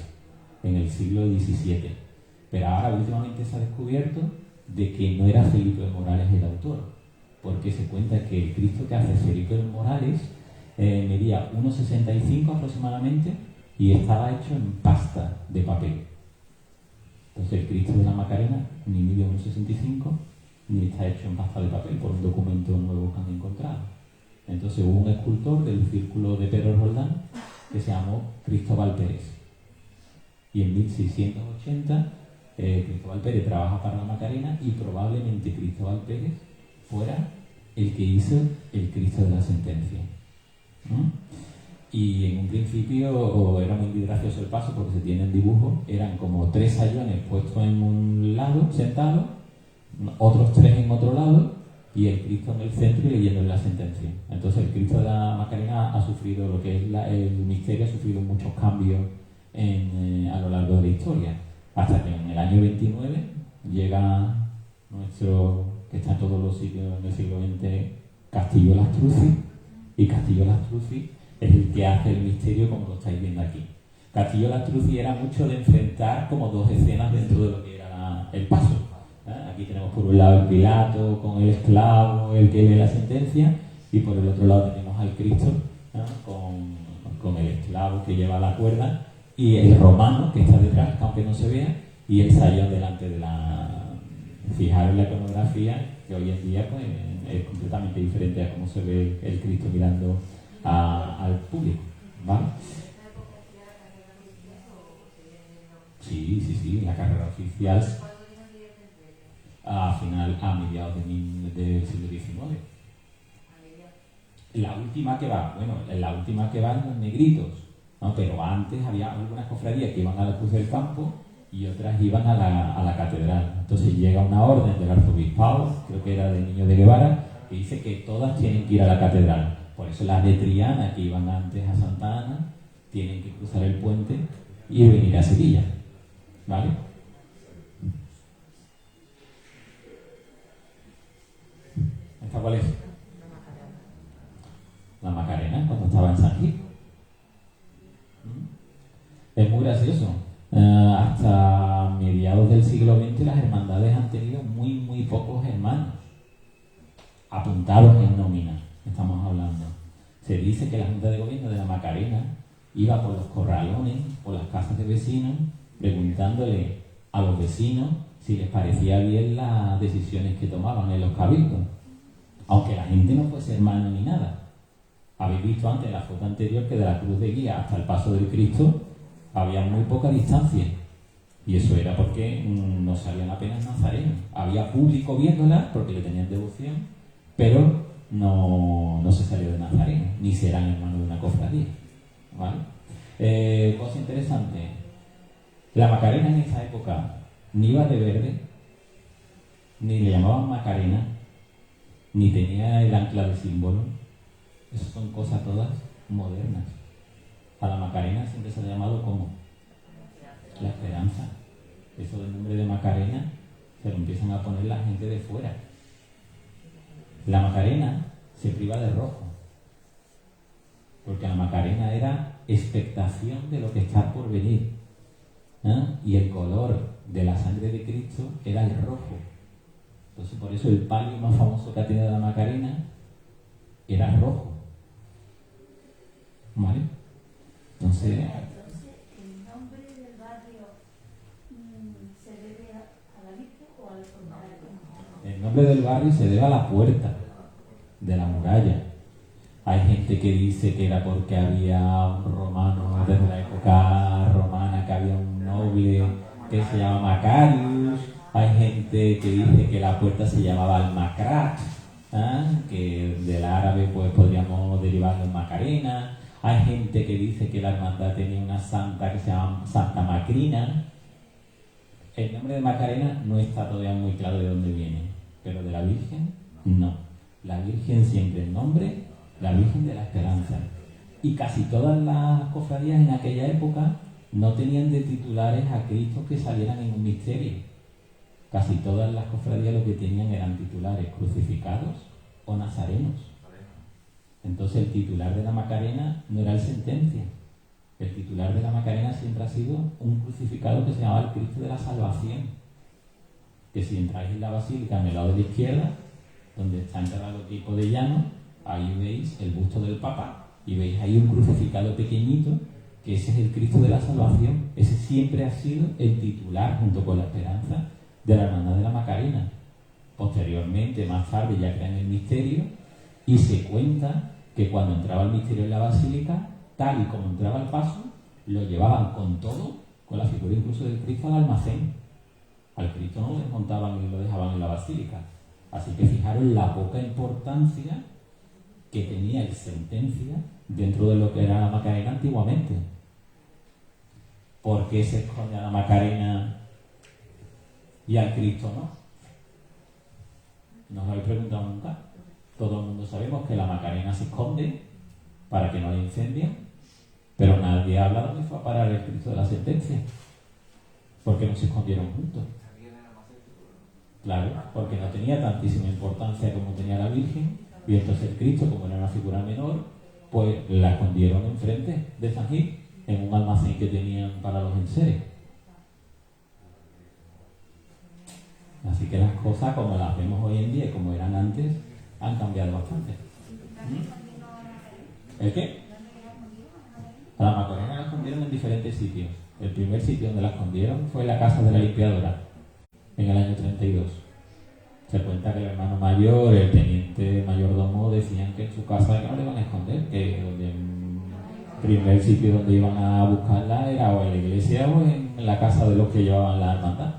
en el siglo XVII. Pero ahora últimamente se ha descubierto de que no era Felipe de Morales el autor, porque se cuenta que el Cristo que hace Felipe de Morales medía 1,65 aproximadamente y estaba hecho en pasta de papel. Entonces el Cristo de la Macarena ni mide 1,65 ni está hecho en pasta de papel por un documento nuevo que han encontrado. Entonces hubo un escultor del círculo de Pedro Roldán que se llamó Cristóbal Pérez. Y en 1680 Cristóbal Pérez trabaja para la Macarena y probablemente Cristóbal Pérez fuera el que hizo el Cristo de la Sentencia. Y en un principio era muy gracioso el paso porque se tienen dibujos, eran como 3 sayones puestos en un lado, sentados, otros 3 en otro lado y el Cristo en el centro y leyendo la sentencia. Entonces el Cristo de la Macarena ha sufrido, lo que es el misterio, ha sufrido muchos cambios a lo largo de la historia, hasta que en el año 29 llega nuestro, que está en todos los sitios en el siglo XX, Castillo Lastruzzi, y Castillo Lastruzzi es el que hace el misterio como lo estáis viendo aquí. Castillo Lastruzzi era mucho de enfrentar como 2 escenas dentro de lo que era el paso. Aquí tenemos por un lado el Pilato con el esclavo, el que lee la sentencia, y por el otro lado tenemos al Cristo con con el esclavo que lleva la cuerda y el romano que está detrás, aunque no se vea, y el sayón delante de la... Fijaros la iconografía, que hoy en día pues, es completamente diferente a cómo se ve el Cristo mirando al público, ¿vale? Sí, la carrera oficial a mediados del siglo XIX. La última que va en los negritos, ¿no? Pero antes había algunas cofradías que iban a la Cruz del Campo y otras iban a la catedral. Entonces llega una orden del arzobispado, creo que era del Niño de Guevara, que dice que todas tienen que ir a la catedral. Por eso las de Triana, que iban antes a Santa Ana, tienen que cruzar el puente y venir a Sevilla, ¿vale? ¿Esta cuál es? La Macarena, cuando estaba en San Gil. Es muy gracioso. Hasta mediados del siglo XX las hermandades han tenido muy pocos hermanos apuntados en nómina, estamos hablando. Se dice que la Junta de Gobierno de la Macarena iba por los corralones, por las casas de vecinos, preguntándole a los vecinos si les parecía bien las decisiones que tomaban en los cabildos, aunque la gente no fuese hermano ni nada. Habéis visto antes en la foto anterior que de la cruz de guía hasta el paso del Cristo había muy poca distancia, y eso era porque no salían apenas nazarenos. Había público viéndola porque le tenían devoción, pero no se salió de nazareno, ni serán hermanos de una cofradía, ¿vale? Cosa interesante, la Macarena en esa época ni iba de verde, ni le llamaban Macarena, ni tenía el ancla de símbolo. Esas son cosas todas modernas. A la Macarena siempre se le ha llamado como la esperanza. Eso del nombre de Macarena se lo empiezan a poner la gente de fuera. La Macarena se priva de rojo, porque la Macarena era expectación de lo que está por venir, y el color de la sangre de Cristo era el rojo. Entonces por eso el palio más famoso que ha tenido la Macarena era rojo, ¿vale? Entonces, ¿el nombre del barrio se debe a la Virgen o al contrario? el nombre del barrio se debe a la puerta de la muralla. Hay gente que dice que era porque había un romano desde la época romana, que había un noble que se llama Macarius. Hay gente que dice que la puerta se llamaba Al-Makrat, que del árabe pues podríamos derivarlo en Macarena. Hay gente que dice que la hermandad tenía una santa que se llama Santa Macrina. El nombre de Macarena no está todavía muy claro de dónde viene, pero de la Virgen, no. La Virgen siempre el nombre, la Virgen de la Esperanza. Y casi todas las cofradías en aquella época no tenían de titulares a Cristo que salieran en un misterio. Casi todas las cofradías lo que tenían eran titulares crucificados o nazarenos. Entonces el titular de la Macarena no era el Sentencia. El titular de la Macarena siempre ha sido un crucificado que se llamaba el Cristo de la Salvación. Que si entráis en la basílica, en el lado de la izquierda, donde está enterrado el equipo de llano, ahí veis el busto del Papa y veis ahí un crucificado pequeñito, que ese es el Cristo de la Salvación. Ese siempre ha sido el titular, junto con la Esperanza, de la Hermandad de la Macarena. Posteriormente, más tarde, ya crean el misterio y se cuenta que cuando entraba el misterio en la basílica, tal y como entraba al paso, lo llevaban con todo, con la figura incluso del Cristo, al almacén. Al Cristo no lo desmontaban y lo dejaban en la basílica. Así que fijaros la poca importancia que tenía el Sentencia dentro de lo que era la Macarena antiguamente. ¿Por qué se esconde a la Macarena y al Cristo no? ¿Nos lo habéis preguntado nunca? Todo el mundo sabemos que la Macarena se esconde para que no la incendien, pero nadie habla dónde fue a parar el Cristo de la Sentencia. ¿Por qué no se escondieron juntos? Claro, porque no tenía tantísima importancia como tenía la Virgen, y entonces el Cristo, como era una figura menor, pues la escondieron enfrente de San Gil, en un almacén que tenían para los enseres. Así que las cosas, como las vemos hoy en día y como eran antes, han cambiado bastante. ¿El qué? A la Macarena la escondieron en diferentes sitios. El primer sitio donde la escondieron fue la casa de la limpiadora, en el año 32. Se cuenta que el hermano mayor, el teniente mayordomo, decían que en su casa que no le iban a esconder, que el primer sitio donde iban a buscarla era o en la iglesia o en la casa de los que llevaban la hermandad.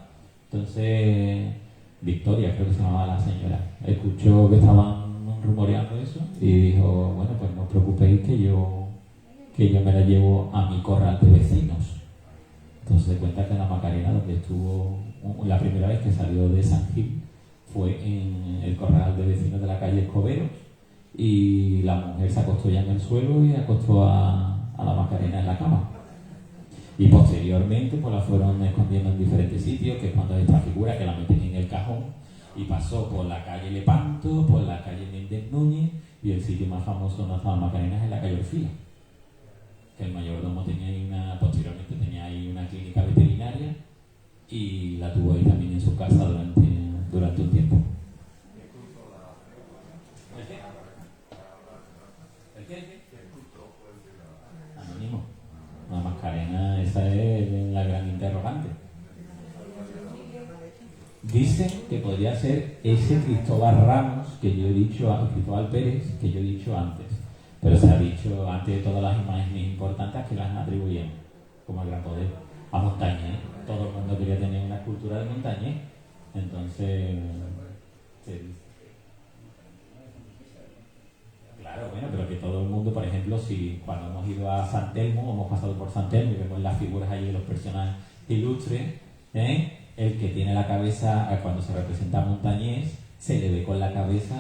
Entonces, Victoria, creo que se llamaba la señora, escuchó que estaban rumoreando eso y dijo, bueno, pues no os preocupéis que yo me la llevo a mi corral de vecinos. Entonces se cuenta que en la Macarena, donde estuvo la primera vez que salió de San Gil, fue en el corral de vecinos de la calle Escoberos, y la mujer se acostó ya en el suelo y acostó a la Macarena en la cama. Y posteriormente pues la fueron escondiendo en diferentes sitios, que es cuando esta figura que la meten en el cajón, y pasó por la calle Lepanto, por la calle Méndez Núñez, y el sitio más famoso donde estaba la Macarena es en la calle Orfila, que el mayordomo posteriormente tenía ahí una clínica veterinaria y la tuvo ahí también en su casa durante un tiempo. Anónimo. La Macarena, esa es la gran interrogante. Dicen que podría ser ese Cristóbal Ramos que yo he dicho, Cristóbal Pérez, que yo he dicho antes. Pero se ha dicho antes de todas las imágenes importantes que las atribuyen como el gran poder a Montañés. Todo el mundo quería tener una escultura de Montañés. Entonces, se dice. Claro, bueno, pero que todo el mundo, por ejemplo, si cuando hemos ido a San Telmo, hemos pasado por San Telmo y vemos las figuras allí de los personajes ilustres, el que tiene la cabeza, cuando se representa a Montañés, se le ve con la cabeza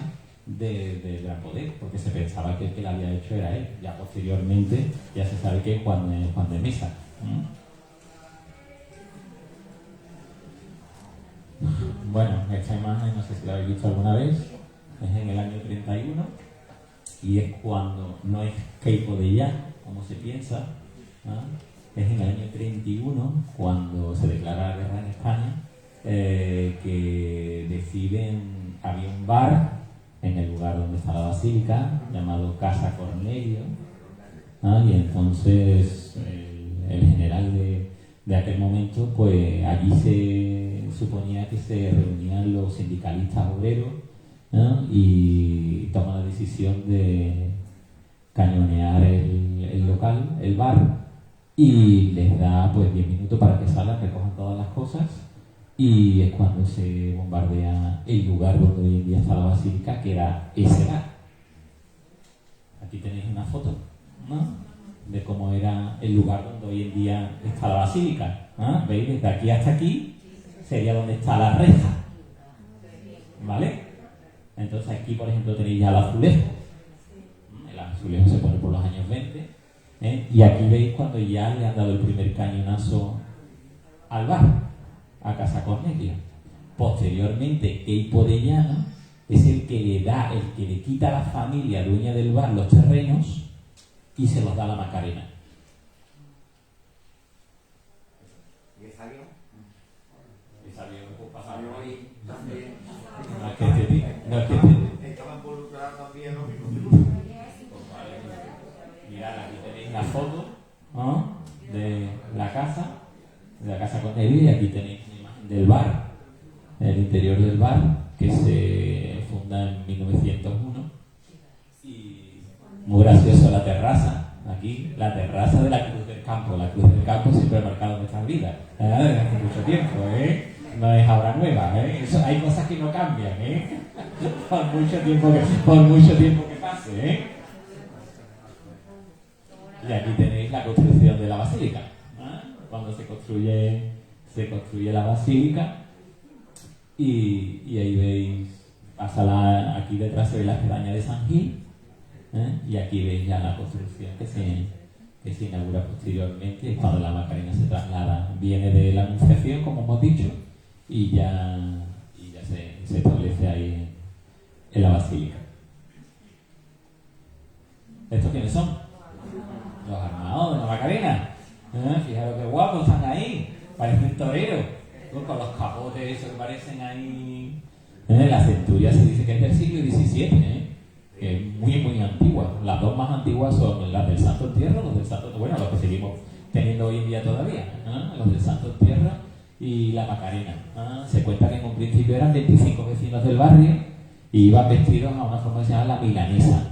del gran poder, porque se pensaba que el que la había hecho era él. Ya posteriormente ya se sabe que es Juan de Mesa. Bueno, esta imagen no sé si la habéis visto alguna vez, es en el año 31 y es cuando no es Queipo de Ya, como se piensa, es en el año 31 cuando se declara la guerra en España, que deciden, había un bar en el lugar donde está la basílica, llamado Casa Cornelio, y entonces el general de aquel momento, pues allí se suponía que se reunían los sindicalistas obreros, y toman la decisión de cañonear el local, el bar, y les da pues 10 minutos para que salgan, recojan todas las cosas, y es cuando se bombardea el lugar donde hoy en día está la basílica, que era ese bar. Aquí tenéis una foto, de cómo era el lugar donde hoy en día está la basílica. ¿Veis? Desde aquí hasta aquí sería donde está la reja, ¿vale? Entonces aquí, por ejemplo, tenéis ya el azulejo. El azulejo se pone por los años 20, y aquí veis cuando ya le han dado el primer cañonazo al bar, a Casa Cornelia. Posteriormente, Queipo de Llano es el que le quita a la familia dueña del bar los terrenos y se los da a la Macarena. ¿Y ese avión? Ese avión pasaba Salió ahí también. Estaba involucrado también, ¿no? Mirad, aquí tenéis la foto de la casa Cornelia, y aquí tenéis una imagen del bar, el interior del bar, que se funda en 1901, y muy gracioso la terraza, aquí, la terraza de la Cruz del Campo. La Cruz del Campo siempre ha marcado nuestras vidas, desde hace mucho tiempo, no es ahora nueva, Eso, hay cosas que no cambian, por mucho tiempo que pase, Y aquí tenéis la construcción de la basílica, cuando se construye la basílica, y ahí veis, aquí detrás se ve la espadaña de San Gil, y aquí veis ya la construcción que se inaugura posteriormente, cuando la Macarena se traslada, viene de la Anunciación, como hemos dicho, y ya se establece ahí en la basílica. ¿Estos quiénes son? Los armados de la Macarena. Fijaros qué guapos están ahí, parecen toreros, con los capotes esos que parecen ahí. La centuria se dice que es del siglo XVII, que es muy muy antigua las dos más antiguas son las del Santo Entierro, los del Santo, bueno, los que seguimos teniendo hoy en día todavía, los del Santo Entierro y la Macarena. Se cuenta que en un principio eran 25 vecinos del barrio y iban vestidos a una forma que se llama la milanesa.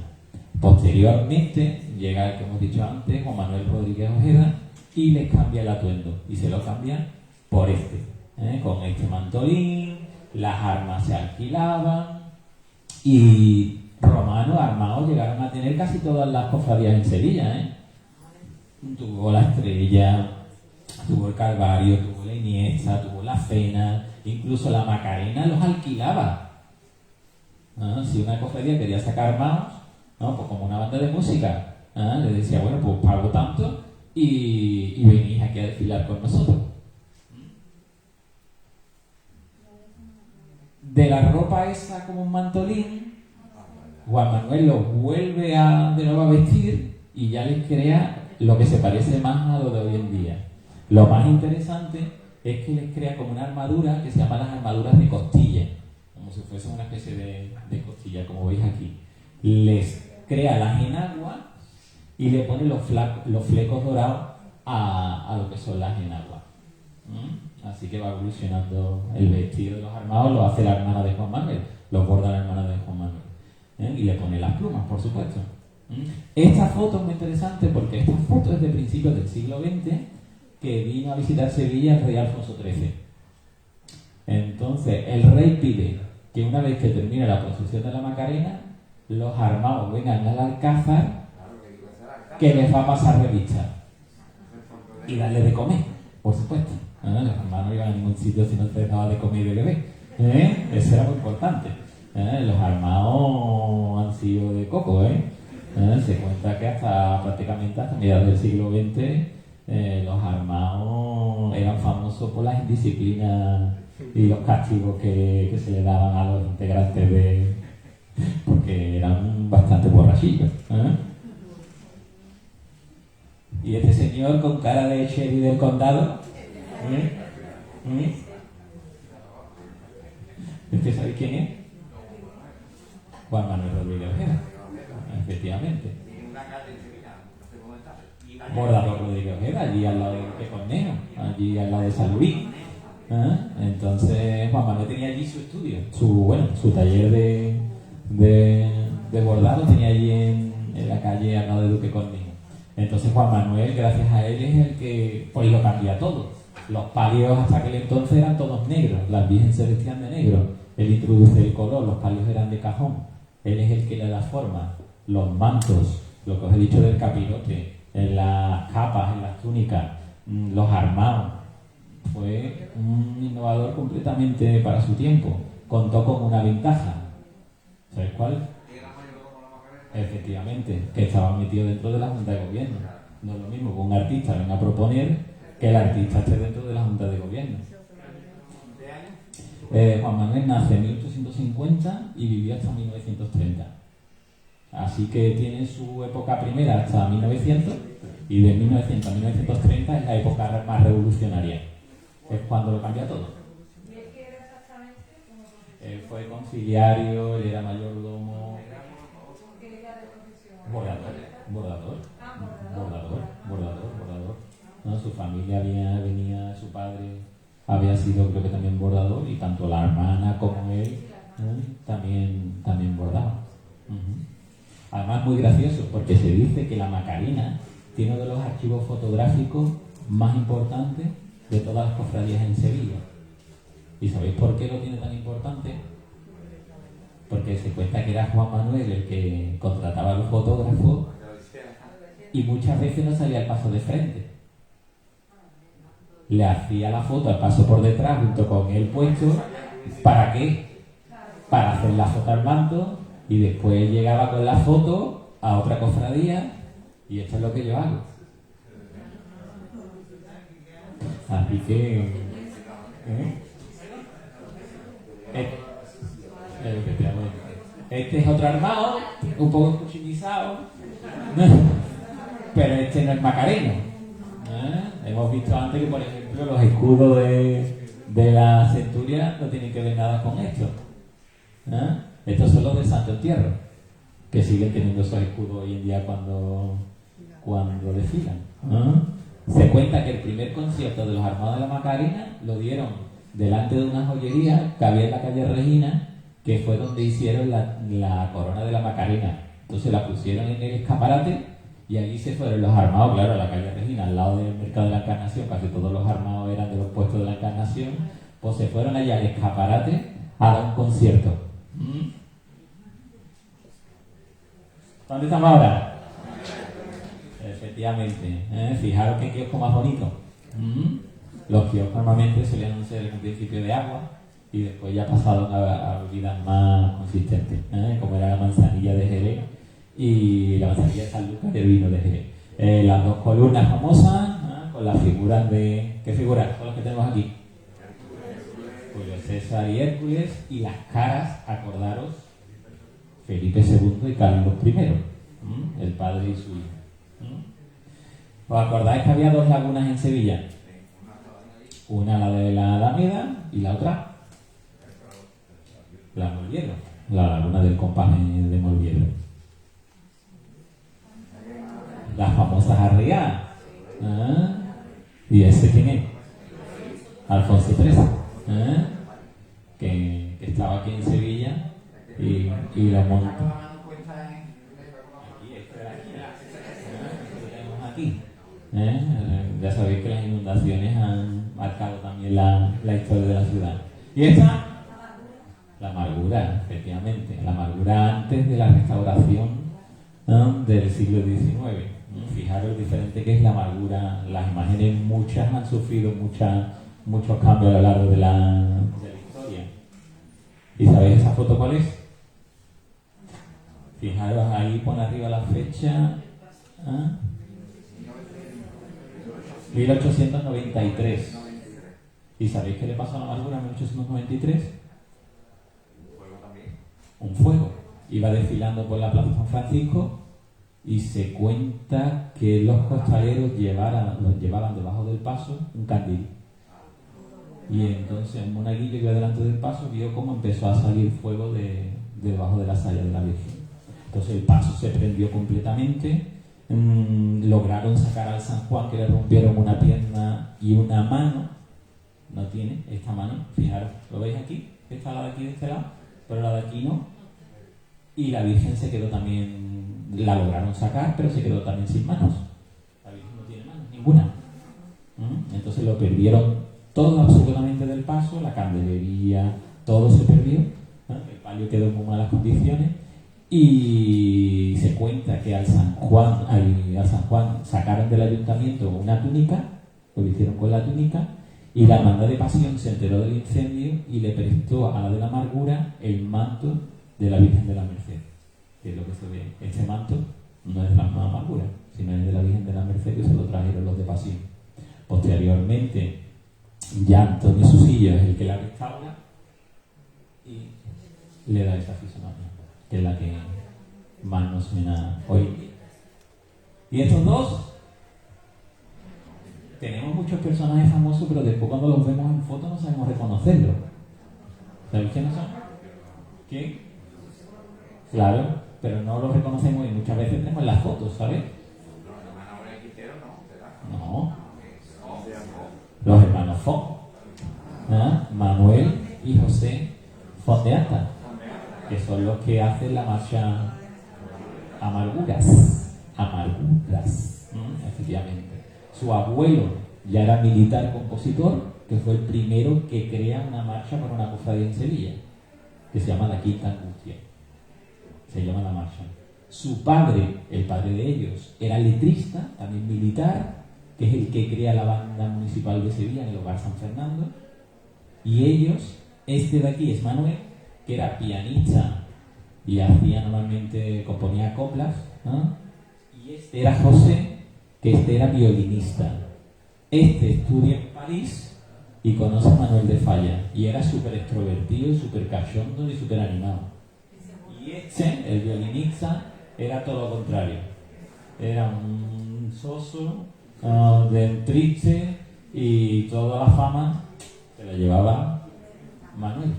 Posteriormente llega el que hemos dicho antes, Juan Manuel Rodríguez Ojeda, y les cambia el atuendo y se lo cambia por con este mantolín, las armas se alquilaban y romanos armados llegaron a tener casi todas las cofradías en Sevilla. Tuvo la Estrella, tuvo el Calvario, tuvo la Iniesta, tuvo la Cena, incluso la Macarena los alquilaba. Si una cofradía quería sacar armados, pues como una banda de música, le decía, bueno, pues pago tanto y venís aquí a desfilar con nosotros. De la ropa esa como un mantolín, Juan Manuel los vuelve de nuevo a vestir y ya les crea lo que se parece más a lo de hoy en día. Lo más interesante es que les crea como una armadura que se llama las armaduras de costilla, como si fuese una especie de costilla, como veis aquí. Les crea las enaguas y le pone los flecos dorados a lo que son las enaguas. Así que va evolucionando el vestido de los armados, lo hace la hermana de Juan Manuel, lo borda la hermana de Juan Manuel. Y le pone las plumas, por supuesto. Esta foto es muy interesante porque esta foto es de principios del siglo XX, que vino a visitar Sevilla el rey Alfonso XIII. Entonces, el rey pide que una vez que termine la procesión de la Macarena, los armados vengan al Alcázar, que les va a pasar revista y darle de comer, por supuesto. Los hermanos no iban a ningún sitio si no se les daba de comer y de beber. Eso era muy importante. Los armados han sido de coco. Se cuenta que prácticamente hasta mediados del siglo XX los armados eran famosos por las indisciplinas y los castigos que se le daban a los integrantes porque eran bastante borrachillos. Y este señor con cara de sheriff del condado, ¿usted sabe quién es? Juan Manuel Rodríguez Ojeda, efectivamente. Bordador Rodríguez Ojeda, allí al lado de Cornejo, allí al lado de San Luis. Entonces Juan Manuel tenía allí su estudio, su taller de bordado tenía allí en la calle al lado de Duque Cornejo. Entonces Juan Manuel, gracias a él, es el que pues lo cambia todo. Los palios hasta aquel entonces eran todos negros, las virgen se vestían de negro. Él introduce el color, los palios eran de cajón. Él es el que le da forma. Los mantos, lo que os he dicho del capirote, en las capas, en las túnicas, los armados. Fue un innovador completamente para su tiempo. Contó con una ventaja. ¿Sabes cuál? Efectivamente, que estaba metido dentro de la Junta de Gobierno. No es lo mismo que un artista venga a proponer que el artista esté dentro de la Junta de Gobierno. Juan Manuel nace en 1850 y vivió hasta 1930. Así que tiene su época primera hasta 1900 y de 1900 a 1930 es la época más revolucionaria. Es cuando lo cambia todo. ¿Y él qué era exactamente? Él fue conciliario, él era mayordomo. ¿Qué era de profesión? Bordador. ¿No? Su familia venía, su padre había sido, creo que también bordador, y tanto la hermana como él también bordaban. Además, muy gracioso, porque se dice que la Macarena tiene uno de los archivos fotográficos más importantes de todas las cofradías en Sevilla. ¿Y sabéis por qué lo tiene tan importante? Porque se cuenta que era Juan Manuel el que contrataba a los fotógrafos y muchas veces no salía al paso de frente. Le hacía la foto al paso por detrás junto con el puesto. ¿Para qué? Para hacer la foto al manto y después llegaba con la foto a otra cofradía y esto es lo que yo hago. Así que... Este es otro armado, un poco cuchillizado, pero este no es Macarena. Hemos visto antes que, por ejemplo, los escudos de la centuria no tienen que ver nada con esto. Estos son los del Santo Entierro, que siguen teniendo esos escudos hoy en día cuando desfilan. Se cuenta que el primer concierto de los Armados de la Macarena lo dieron delante de una joyería que había en la calle Regina, que fue donde hicieron la corona de la Macarena. Entonces la pusieron en el escaparate y allí se fueron los Armados, claro, a la calle Regina, al lado del Mercado de la Encarnación, casi todos los Armados eran de los puestos de la Encarnación, pues se fueron allá al escaparate a dar un concierto. ¿Dónde estamos ahora? Efectivamente, fijaros qué kiosco más bonito. Los kioscos normalmente solían ser en un principio de agua y después ya pasaron a bebidas más consistentes, como era la manzanilla de Jerez y la manzanilla de Sanlúcar y el vino de Jerez. Las dos columnas famosas, con las figuras de... ¿Qué figuras son las que tenemos aquí? Julio César y Hércules, y las caras, acordaros, Felipe II y Carlos I, el padre y su hijo. ¿Os acordáis que había dos lagunas en Sevilla? Una la de la Alameda y la otra la Molvielo, la laguna del compás de Molvielo. Las famosas arriadas. ¿Y ese quién es? Alfonso XIII, que estaba aquí en Sevilla y lo montó. Aquí. Ya sabéis que las inundaciones han marcado también la historia de la ciudad. ¿Y esta? La amargura, efectivamente. La amargura antes de la restauración del siglo XIX. Fijaros lo diferente que es la amargura. Las imágenes, muchas han sufrido muchos cambios a lo largo de la historia. ¿Y sabéis esa foto cuál es? Fijaros, ahí pone arriba la fecha. 1893. ¿Y sabéis qué le pasó a la amargura en 1893? Un fuego. Iba desfilando por la Plaza San Francisco y se cuenta que los costaleros los llevaban debajo del paso un candil. Y entonces un monaguillo que iba delante del paso vio cómo empezó a salir fuego debajo de la saya de la Virgen. Entonces el paso se prendió completamente. Lograron sacar al San Juan, que le rompieron una pierna y una mano. No tiene esta mano, fijaros, ¿lo veis aquí? Está la de aquí de este lado, pero la de aquí no. Y la Virgen se quedó también, la lograron sacar, pero se quedó también sin manos. La Virgen no tiene manos, ninguna. Entonces lo perdieron todo absolutamente del paso, la candelería, todo se perdió. El palio quedó en muy malas condiciones. Y se cuenta que al San Juan sacaron del ayuntamiento una túnica, lo hicieron con la túnica, y la hermandad de Pasión se enteró del incendio y le prestó a la de la Amargura el manto de la Virgen de la Merced, que es lo que se ve. Este manto no es de la misma Amargura, sino es de la Virgen de la Merced, que se lo trajeron los de Pasión. Posteriormente, ya Antonio Susillo es el que la restaura y le da esa fisonomía, que es la que más nos suena hoy. Y estos dos, tenemos muchos personajes famosos, pero después cuando los vemos en foto no sabemos reconocerlos. ¿Sabéis quiénes son? ¿Quién? Claro, pero no los reconocemos y muchas veces tenemos las fotos, ¿sabes? No. Los hermanos Font, Manuel y José Font de Ata, que son los que hacen la marcha Amarguras, efectivamente. Su abuelo ya era militar compositor, que fue el primero que crea una marcha para una cofradía en Sevilla, que se llama La Quinta Angustia. Se llama la marcha. Su padre, el padre de ellos, era letrista, también militar, que es el que crea la banda municipal de Sevilla en el Hogar San Fernando. Y ellos, este de aquí es Manuel, que era pianista y hacía normalmente, componía coplas, y este era José, que este era violinista. Este estudia en París y conoce a Manuel de Falla y era súper extrovertido, súper cachondo y súper animado. Y este, el violinista, era todo lo contrario. Era un soso, de triste, y toda la fama se la llevaba Manuel.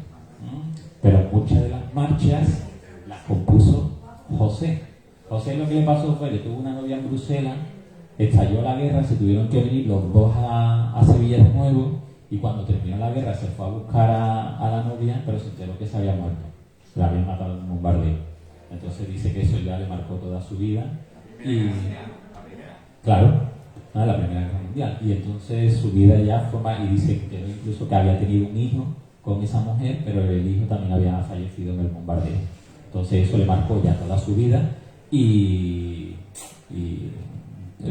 Pero muchas de las marchas las compuso José. José lo que le pasó fue que tuvo una novia en Bruselas, estalló la guerra, se tuvieron que venir los dos a Sevilla de nuevo, y cuando terminó la guerra se fue a buscar a la novia, pero se enteró que se había muerto, la habían matado en un bombardeo. Entonces dice que eso ya le marcó toda su vida. Y claro, la Primera Guerra Mundial. Y entonces su vida ya fue más, y dice que incluso que había tenido un hijo con esa mujer, pero el hijo también había fallecido en el bombardeo. Entonces eso le marcó ya toda su vida, y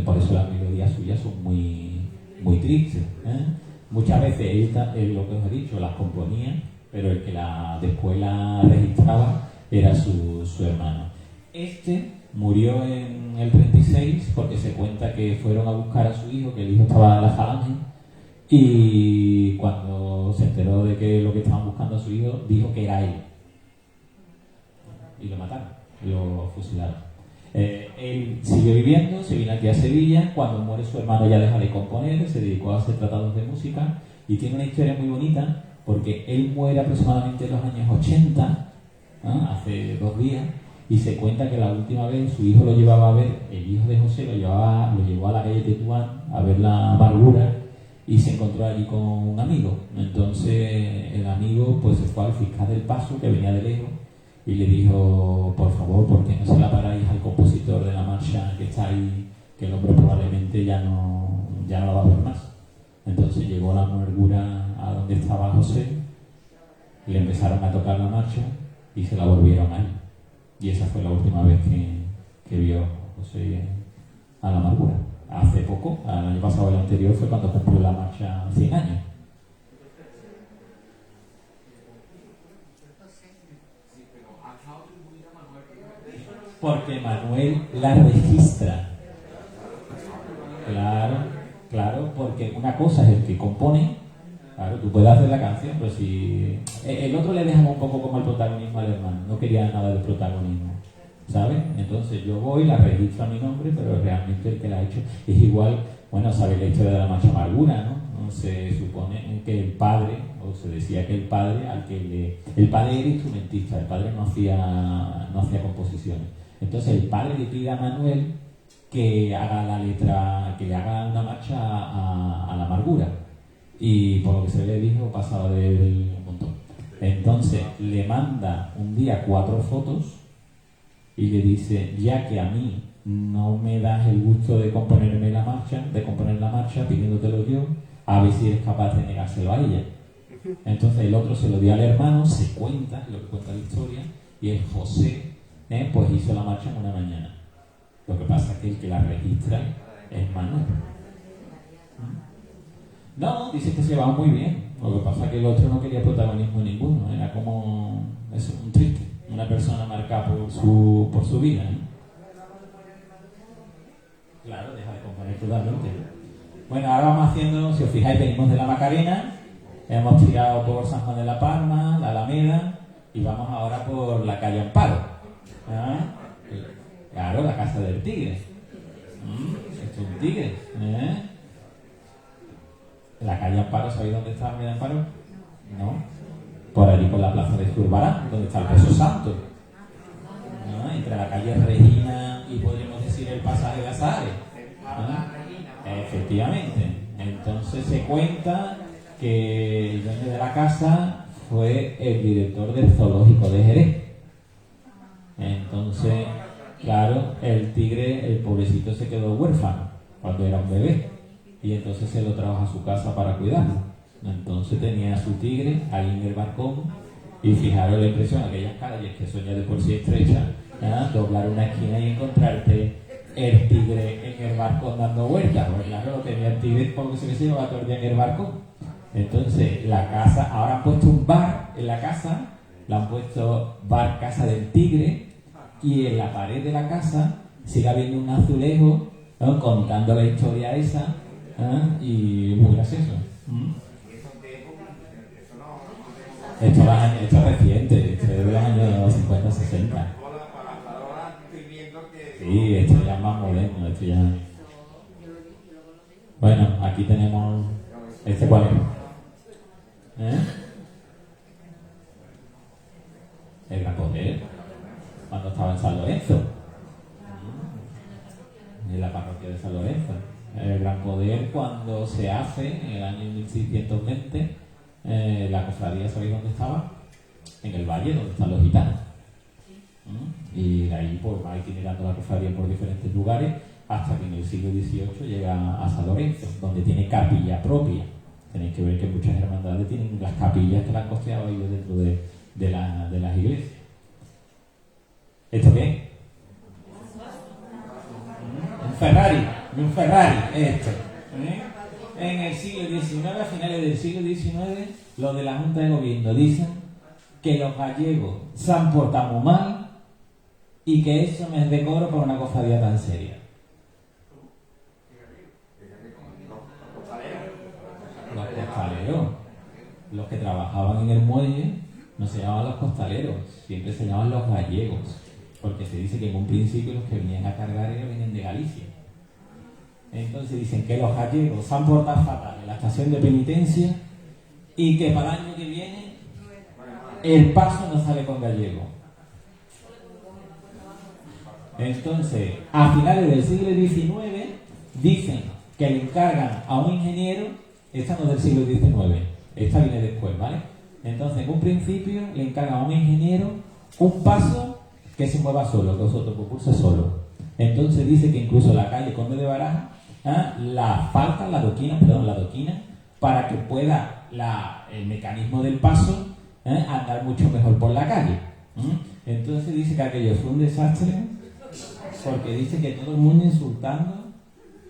por eso las melodías suyas son muy, muy tristes, ¿eh? Muchas veces él, lo que os he dicho, las componía, pero el que después la registraba era su hermano. Este murió en el 36 porque se cuenta que fueron a buscar a su hijo, que el hijo estaba en la falange, y cuando se enteró de que lo que estaban buscando a su hijo, dijo que era él. Y lo mataron, lo fusilaron. Él siguió viviendo, se vino aquí a Sevilla. Cuando muere su hermano ya deja de componer, se dedicó a hacer tratados de música, y tiene una historia muy bonita porque él muere aproximadamente en los años 80, ¿no? Hace 2 días, y se cuenta que la última vez su hijo lo llevaba a ver, el hijo de José lo llevó a la calle Tetuán a ver la amargura, y se encontró allí con un amigo. Entonces el amigo pues se fue al fiscal del Paso, que venía de lejos, y le dijo: por favor, ¿por qué no se la paráis al compositor de la marcha que está ahí, que el hombre probablemente ya no la va a ver más? Entonces llegó la amargura a donde estaba José, y le empezaron a tocar la marcha y se la volvieron a él. Y esa fue la última vez que vio José a la amargura. Hace poco, el año pasado o el anterior, fue cuando cumplió la marcha 100 años. Porque Manuel la registra. Claro, porque una cosa es el que compone. Claro, tú puedes hacer la canción, pero si el otro le dejamos un poco como el protagonismo al hermano, no quería nada del protagonismo, ¿sabes? Entonces yo voy, la registro a mi nombre, pero realmente el que la ha hecho es igual. Bueno, sabéis la historia de la marcha amargura, ¿no? Se supone que el padre, o se decía que el padre el padre era instrumentista, el padre no hacía composiciones. Entonces el padre le pide a Manuel que haga la letra, que le haga una marcha a la amargura. Y por lo que se le dijo, pasaba del montón. Entonces le manda un día 4 fotos y le dice: ya que a mí no me das el gusto de componer la marcha, pidiéndotelo yo, a ver si eres capaz de negárselo a ella. Entonces el otro se lo dio al hermano, se cuenta, lo que cuenta la historia, y el José pues hizo la marcha en una mañana. Lo que pasa es que el que la registra es Manuel. No, dice que se llevaba muy bien. Lo que pasa es que el otro no quería protagonismo ninguno. Era como eso, un triste, una persona marcada por su vida, ¿eh? Claro, deja de componer totalmente. Bueno, ahora vamos haciendo, si os fijáis, venimos de la Macarena, hemos tirado por San Juan de la Palma, la Alameda, y vamos ahora por la calle Amparo. ¿Ah? Claro, la casa del tigre. Esto es un tigre, ¿eh? La calle Amparo, ¿sabéis dónde está la calle Amparo? No. Por allí, por la plaza de Zurbarán, donde está el Peso Santo. ¿No? Entre la calle Regina y podríamos decir el pasaje de Azares. ¿No? Efectivamente. Entonces se cuenta que el dueño de la casa fue el director del zoológico de Jerez. Entonces, claro, el tigre, el pobrecito, se quedó huérfano cuando era un bebé. Y entonces se lo trajo a su casa para cuidarlo. Entonces tenía a su tigre ahí en el balcón, y fijaros la impresión, aquellas calles que son ya de por sí estrechas, doblar una esquina y encontrarte el tigre en el balcón dando vueltas. Pues claro, tenía el tigre porque se llevaba todo el día en el balcón. Entonces la casa, ahora han puesto un bar en la casa, la han puesto bar Casa del Tigre, y en la pared de la casa sigue habiendo un azulejo, ¿no?, contando la historia esa. Y muy gracioso. Esto es reciente, esto es de los años 50, 60. Sí, esto ya es más moderno, esto ya. Bueno, aquí tenemos. ¿Este cuál es? El gran poder. cuando estaba en San Lorenzo, en la parroquia de San Lorenzo. El Gran Poder, cuando se hace en el año 1620, la cofradía, ¿sabéis dónde estaba? En el valle, donde están los gitanos. Y de ahí pues va itinerando la cofradía por diferentes lugares hasta que en el siglo XVIII llega a San Lorenzo, donde tiene capilla propia. Tenéis que ver que muchas hermandades tienen las capillas que las han costeado ellos dentro de las iglesias. ¿Esto qué? Un Ferrari, esto. En el siglo XIX, a finales del siglo XIX, los de la Junta de Gobierno dicen que los gallegos se han portado muy mal y que eso no es decoro para una cofradía tan seria. Los costaleros, los que trabajaban en el muelle, no se llamaban los costaleros, siempre se llamaban los gallegos, porque se dice que en un principio los que venían a cargar venían de Galicia. Entonces dicen que los gallegos se han portado fatal en la estación de penitencia y que para el año que viene el paso no sale con gallego. Entonces, a finales del siglo XIX, dicen que le encargan a un ingeniero, esta no es del siglo XIX, esta viene después, ¿vale? Entonces, en un principio, le encargan a un ingeniero un paso que se mueva solo, que os autopropulse solo. Entonces, dice que incluso la calle Conde de Baraja, la falta, la adoquina, para que pueda el mecanismo del paso andar mucho mejor por la calle. Entonces, dice que aquello fue un desastre, porque dice que todo el mundo insultando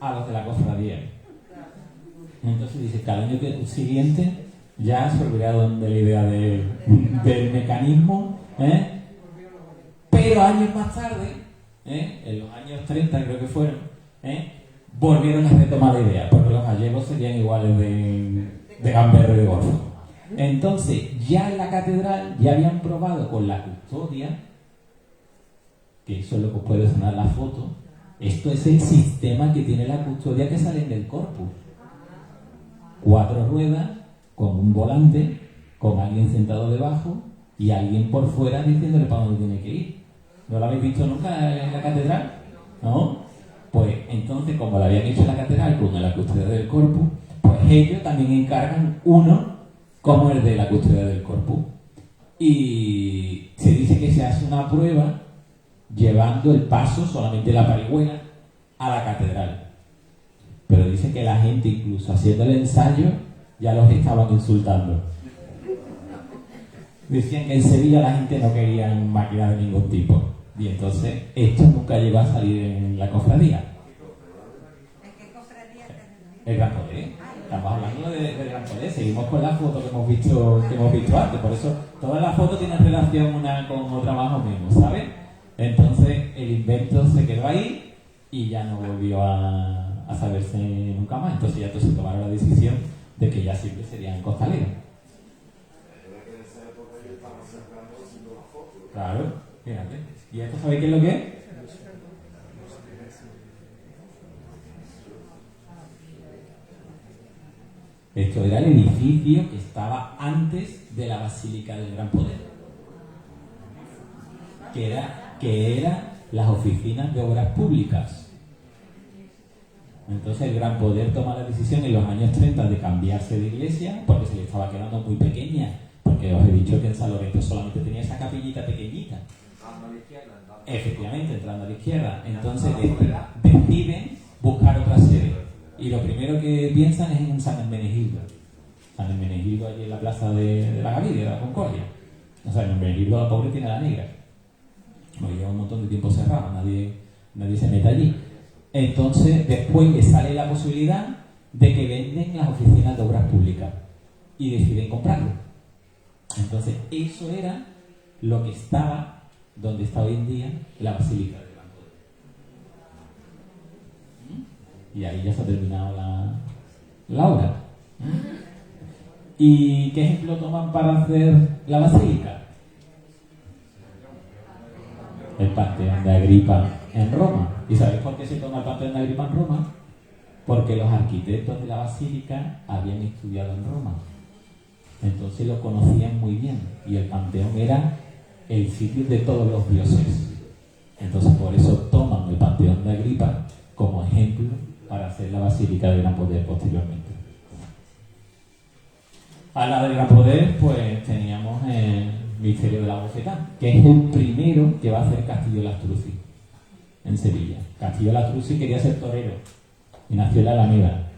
a los de la cofradía. Entonces dice que al año siguiente ya se olvidaron de la idea del mecanismo, pero años más tarde, en los años 30 creo que fueron, volvieron a retomar la idea, porque los gallegos serían iguales de gamberro y de golfo. Entonces ya en la catedral ya habían probado con la custodia, que eso es lo que os puede sonar la foto. Esto es el sistema que tiene la custodia que sale del corpus. 4 ruedas, con un volante, con alguien sentado debajo y alguien por fuera diciéndole para dónde tiene que ir. ¿No lo habéis visto nunca en la catedral? ¿No? Pues entonces, como lo habían hecho en la catedral con la custodia del corpus, pues ellos también encargan uno como el de la custodia del corpus. Y se dice que se hace una prueba llevando el paso, solamente la parihuela, a la catedral. Pero dice que la gente, incluso haciendo el ensayo, ya los estaban insultando. Decían que en Sevilla la gente no quería máquina de ningún tipo. Y entonces esto nunca llegó a salir en la cofradía. ¿En qué cofradía? El Gran Poder. Estamos hablando del Gran Poder. Seguimos con la foto que hemos visto antes. Por eso todas las fotos tienen relación una con otra más o menos, ¿sabes? Entonces el invento se quedó ahí y ya no volvió a saberse nunca más. Entonces ya se tomaron la decisión de que ya siempre serían costaleros. Claro, fíjate. ¿Y esto sabéis qué es lo que es? Esto era el edificio que estaba antes de la Basílica del Gran Poder, que eran las oficinas de obras públicas. Entonces el Gran Poder toma la decisión en los años 30 de cambiarse de iglesia porque se le estaba quedando muy pequeña, porque os he dicho que en San Lorenzo solamente tenía esa capillita pequeñita. Efectivamente, entrando a la izquierda. Entonces deciden buscar otra sede y lo primero que piensan es en San Hermenegildo. San Hermenegildo, allí en la plaza de la Gavidia, de la Concordia. O sea, en Hermenegildo la pobre tiene la negra, porque lleva un montón de tiempo cerrado, nadie se mete allí. Entonces después le sale la posibilidad de que venden las oficinas de obras públicas y deciden comprarlo. Entonces eso era lo que estaba donde está hoy en día la Basílica del Gran Poder. Y ahí ya se ha terminado la obra. ¿Y qué ejemplo toman para hacer la basílica? El Panteón de Agripa en Roma. ¿Y sabéis por qué se toma el Panteón de Agripa en Roma? Porque los arquitectos de la basílica habían estudiado en Roma. Entonces lo conocían muy bien. Y el Panteón era el sitio de todos los dioses. Entonces por eso toman el Panteón de Agripa como ejemplo para hacer la Basílica de Gran Poder posteriormente. A la de Gran Poder pues teníamos el Misterio de la Bofetá, que es el primero que va a hacer Castillo Lastruzzi en Sevilla. Castillo Lastruzzi quería ser torero y nació en la Alameda,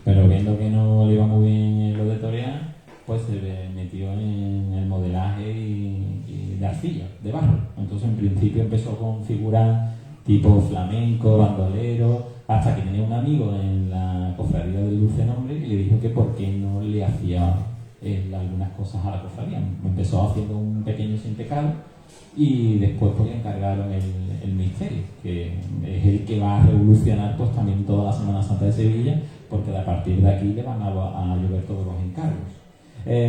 pero viendo que no le iba muy bien en lo de torear, pues se metió en el modelaje y de arcilla, de barro. Entonces en principio empezó con figuras tipo flamenco, bandolero, hasta que tenía un amigo en la cofradía del Dulce Nombre y le dijo que por qué no le hacía algunas cosas a la cofradía. Empezó haciendo un pequeño sin pecado y después pues le encargaron el misterio, que es el que va a revolucionar pues también toda la Semana Santa de Sevilla, porque a partir de aquí le van a llover todos los encargos.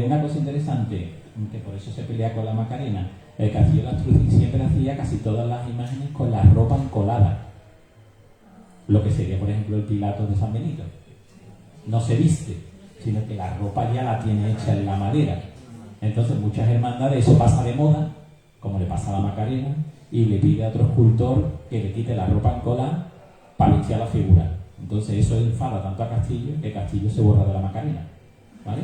Una cosa interesante, que por eso se pelea con la Macarena, el Castillo Lastruzzi siempre hacía casi todas las imágenes con la ropa encolada, lo que sería por ejemplo el Pilato de San Benito. No se viste, sino que la ropa ya la tiene hecha en la madera. Entonces muchas hermandades, eso pasa de moda, como le pasa a la Macarena, y le pide a otro escultor que le quite la ropa encolada para vestir a la figura. Entonces eso enfada tanto a Castillo que Castillo se borra de la Macarena, ¿vale?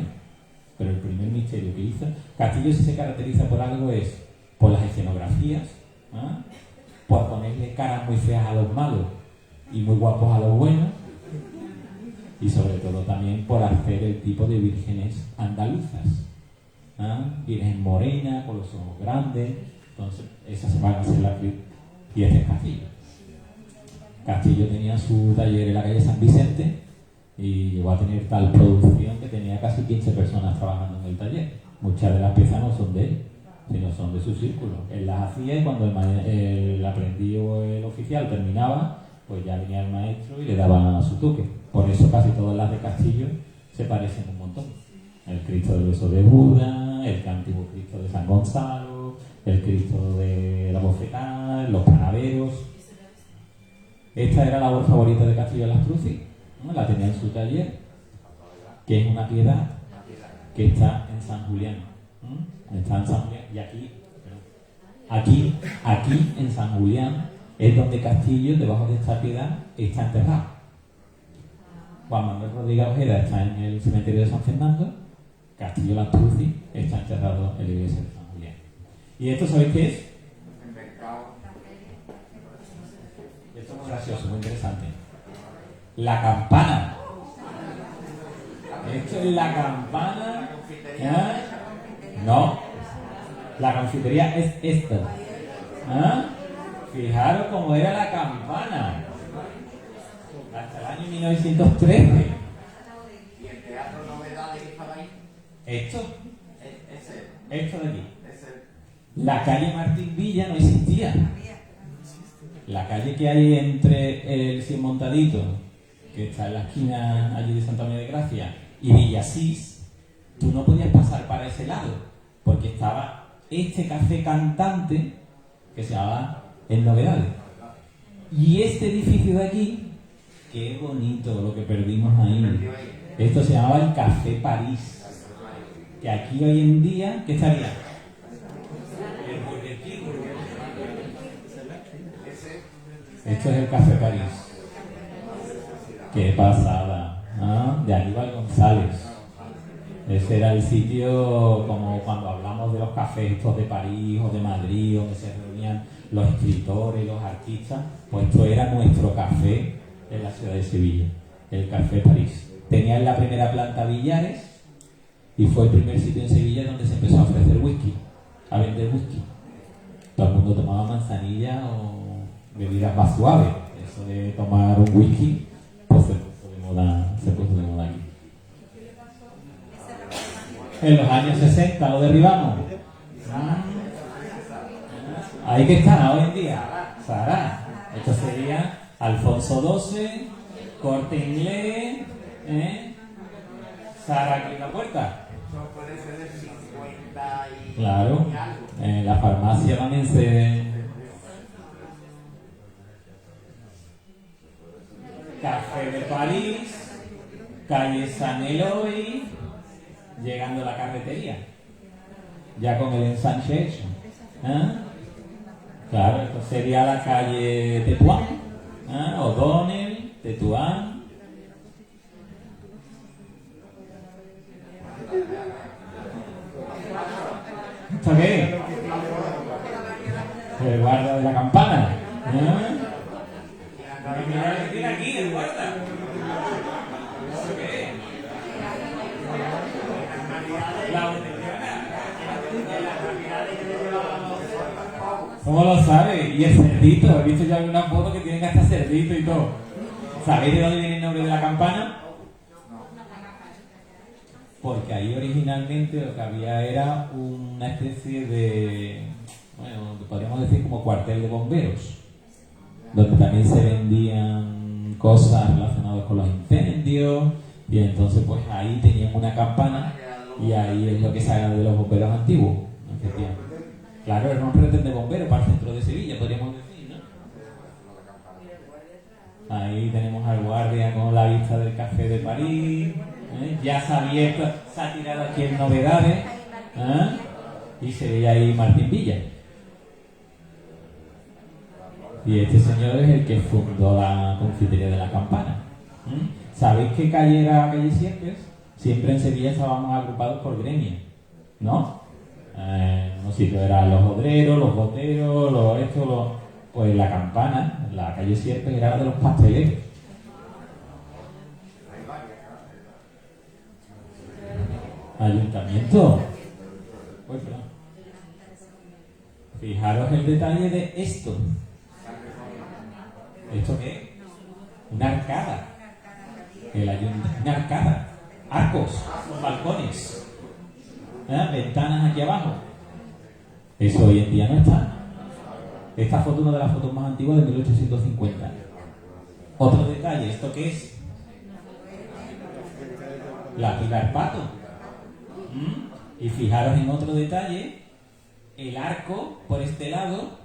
Pero el primer misterio que hizo, Castillo si se caracteriza por algo es por las escenografías, ¿eh? Por ponerle caras muy feas a los malos y muy guapos a los buenos, y sobre todo también por hacer el tipo de vírgenes andaluzas, ¿eh? Virgen morena, con los ojos grandes. Entonces esas se van a hacer las y este es Castillo. Castillo tenía su taller en la calle San Vicente y llegó a tener tal producción que tenía casi 15 personas trabajando en el taller. Muchas de las piezas no son de él, sino son de su círculo. Él las hacía y cuando el aprendiz o el oficial terminaba, pues ya venía el maestro y le daba su toque. Por eso casi todas las de Castillo se parecen un montón. El Cristo del Beso de Buda, el antiguo Cristo de San Gonzalo, el Cristo de la Bofetá, los panaderos. Esta era la obra favorita de Castillo Lastruzzi, ¿no? La tenía en su taller, que es una piedad que está en San Julián. Está en San Julián. Y aquí en San Julián es donde Castillo, debajo de esta piedad, está enterrado. Juan Manuel Rodríguez Ojeda está en el cementerio de San Fernando, Castillo Lastruzzi está enterrado en la iglesia de San Julián. ¿Y esto sabéis qué es? Esto es muy gracioso, muy interesante. La campana. Esto es la campana. No, la confitería es esto. Fijaros cómo era la campana. Hasta el año 1913. ¿Y el teatro Novedades que estaba ahí? Esto. Ese. Esto de aquí. Ese. La calle Martín Villa no existía. La calle que hay entre el Cien Montadito, que está en la esquina allí de Santa María de Gracia, y Villasís, tú no podías pasar para ese lado, porque estaba este café cantante que se llamaba El Novedades. Y este edificio de aquí, qué bonito lo que perdimos ahí. Esto se llamaba el Café París. Que aquí hoy en día, ¿qué estaría? El Burger King. Esto es el Café París. Qué pasada, ¿ah? De Aníbal González. Ese era el sitio, como cuando hablamos de los cafés estos de París o de Madrid, donde se reunían los escritores, los artistas. Pues esto era nuestro café en la ciudad de Sevilla, el Café París. Tenía en la primera planta billares y fue el primer sitio en Sevilla donde se empezó a ofrecer whisky, a vender whisky. Todo el mundo tomaba manzanilla o bebidas más suaves. Eso de tomar un whisky, pues se puso de moda aquí. En los años 60 lo derribamos. Ahí que están hoy en día. Sara. Esto sería Alfonso XII, Corte Inglés, Sara aquí en la puerta. Eso puede ser de 50 y... Claro. En la farmacia también se... Café de París, calle San Eloy, llegando a la carretería, ya con el ensanche hecho. Claro, esto sería la calle Tetuán, ¿eh? O'Donnell, Tetuán. ¿Esto qué es? El guarda de la campana. ¿Eh? Mira lo que tiene aquí, el guarda. ¿Eso qué es? La ¿Cómo lo sabe? Y el cerdito, he visto yo alguna foto que tienen hasta cerdito y todo. ¿Sabéis de dónde viene el nombre de la campana? Porque ahí originalmente lo que había era una especie de, bueno, podríamos decir como cuartel de bomberos, donde también se vendían cosas relacionadas con los incendios, y entonces pues ahí tenían una campana, y ahí es lo que sale de los bomberos antiguos, efectivamente. Claro, era un retén de bomberos para el centro de Sevilla, podríamos decir, ¿no? Ahí tenemos al guardia con la vista del Café de París, ¿eh? Ya se ha abierto, se ha tirado aquí en novedades, ¿eh? Y se veía ahí Martín Villa. Y este señor es el que fundó la confitería de la Campana. ¿Sabéis qué calle era calle Siempre? Siempre en Sevilla estábamos agrupados por gremios, ¿no? Unos sitios eran los odreros, los boteros, pues la Campana, la calle Siempre era la de los pasteleros. Ayuntamiento. Pues, perdón. Fijaros el detalle de esto. ¿Esto qué es? Una arcada. Una arcada. Arcos, balcones, ventanas aquí abajo. Eso hoy en día no está. Esta foto es una de las fotos más antiguas de 1850. Otro detalle, ¿esto qué es? La Pilar Pato. Y fijaros en otro detalle, el arco por este lado,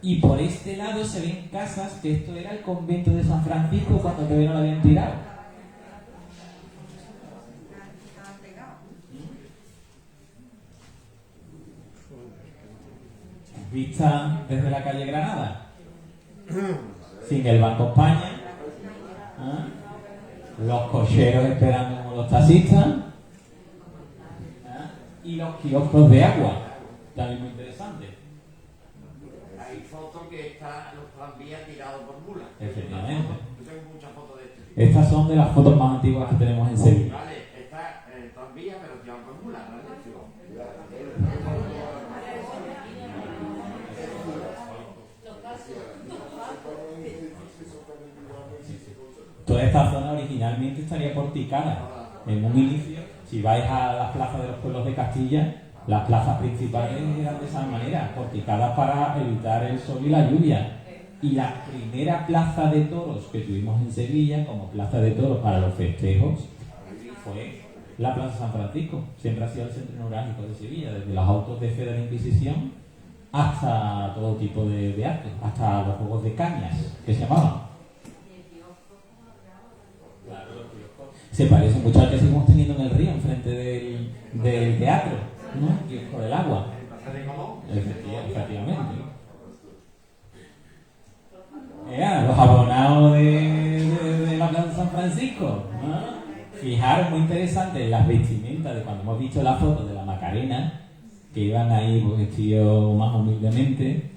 y por este lado se ven casas, que esto era el convento de San Francisco cuando todavía no lo habían tirado. Vista desde la calle Granada, sin el Banco España, los cocheros esperando como los taxistas, y los kioscos de agua, también muy interesante. Hay fotos que están los tranvías tirados por mulas. Efectivamente. Yo tengo muchas fotos de este tipo. Estas son de las fotos más antiguas que tenemos en Sevilla. Vale, está el tranvía, pero tirado por mulas, ¿vale? Toda esta zona originalmente estaría porticada. En un inicio, si vais a las plazas de los pueblos de Castilla, las plazas principales eran de esa manera, porticadas para evitar el sol y la lluvia. Y la primera plaza de toros que tuvimos en Sevilla, como plaza de toros para los festejos, fue la Plaza San Francisco. Siempre ha sido el centro neurálgico de Sevilla, desde los autos de fe de la Inquisición hasta todo tipo de actos, hasta los juegos de cañas, que se llamaban. Se parece mucho al que seguimos teniendo en el río, enfrente del teatro, ¿no? El kiosco del agua. Efectivamente. Los abonados de la Plaza San Francisco, ¿no? Fijaros, muy interesante, las vestimentas de cuando hemos visto la foto de la Macarena, que iban ahí pues, vestidos más humildemente,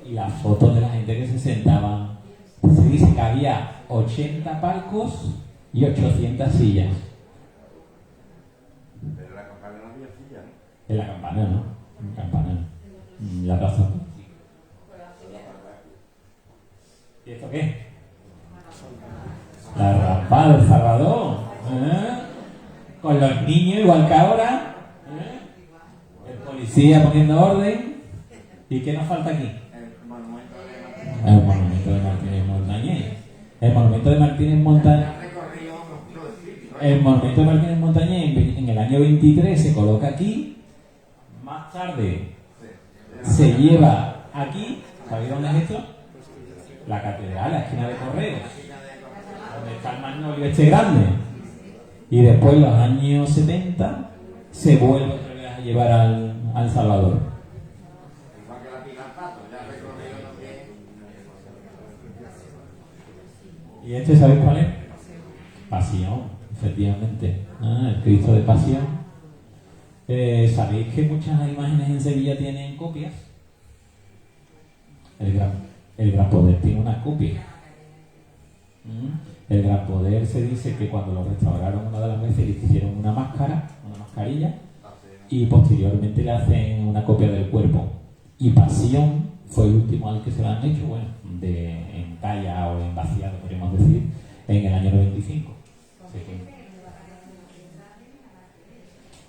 y las fotos de la gente que se sentaba. Se dice que había 80 palcos y 800 sillas. Pero la campana no había silla, ¿no? En la campana, ¿no? En la campana, ¿no? En la plaza. ¿Y esto qué? La rampa del Salvador. Con los niños, igual que ahora. El policía poniendo orden. ¿Y qué nos falta aquí? El monumento de Martínez Montañés. El monumento de Martínez Montañés. El monumento de Martínez Montañés en el año 23 se coloca aquí. Más tarde se lleva aquí. ¿Sabéis dónde es esto? La catedral, la esquina de Correos, donde está el Magnolio este grande. Y después, en los años 70, se vuelve otra vez a llevar al Salvador. Igual que la Pilar Pato, ya recorrió ¿Y este sabéis cuál es? Pasión, efectivamente. El Cristo de Pasión. ¿Sabéis que muchas imágenes en Sevilla tienen copias? El Gran Poder tiene una copia. El Gran Poder se dice que cuando lo restauraron una de las veces le hicieron una máscara, una mascarilla, y posteriormente le hacen una copia del cuerpo. Y Pasión fue el último al que se lo han hecho, bueno, en talla o en vaciado, podríamos decir, en el año 95. Así que,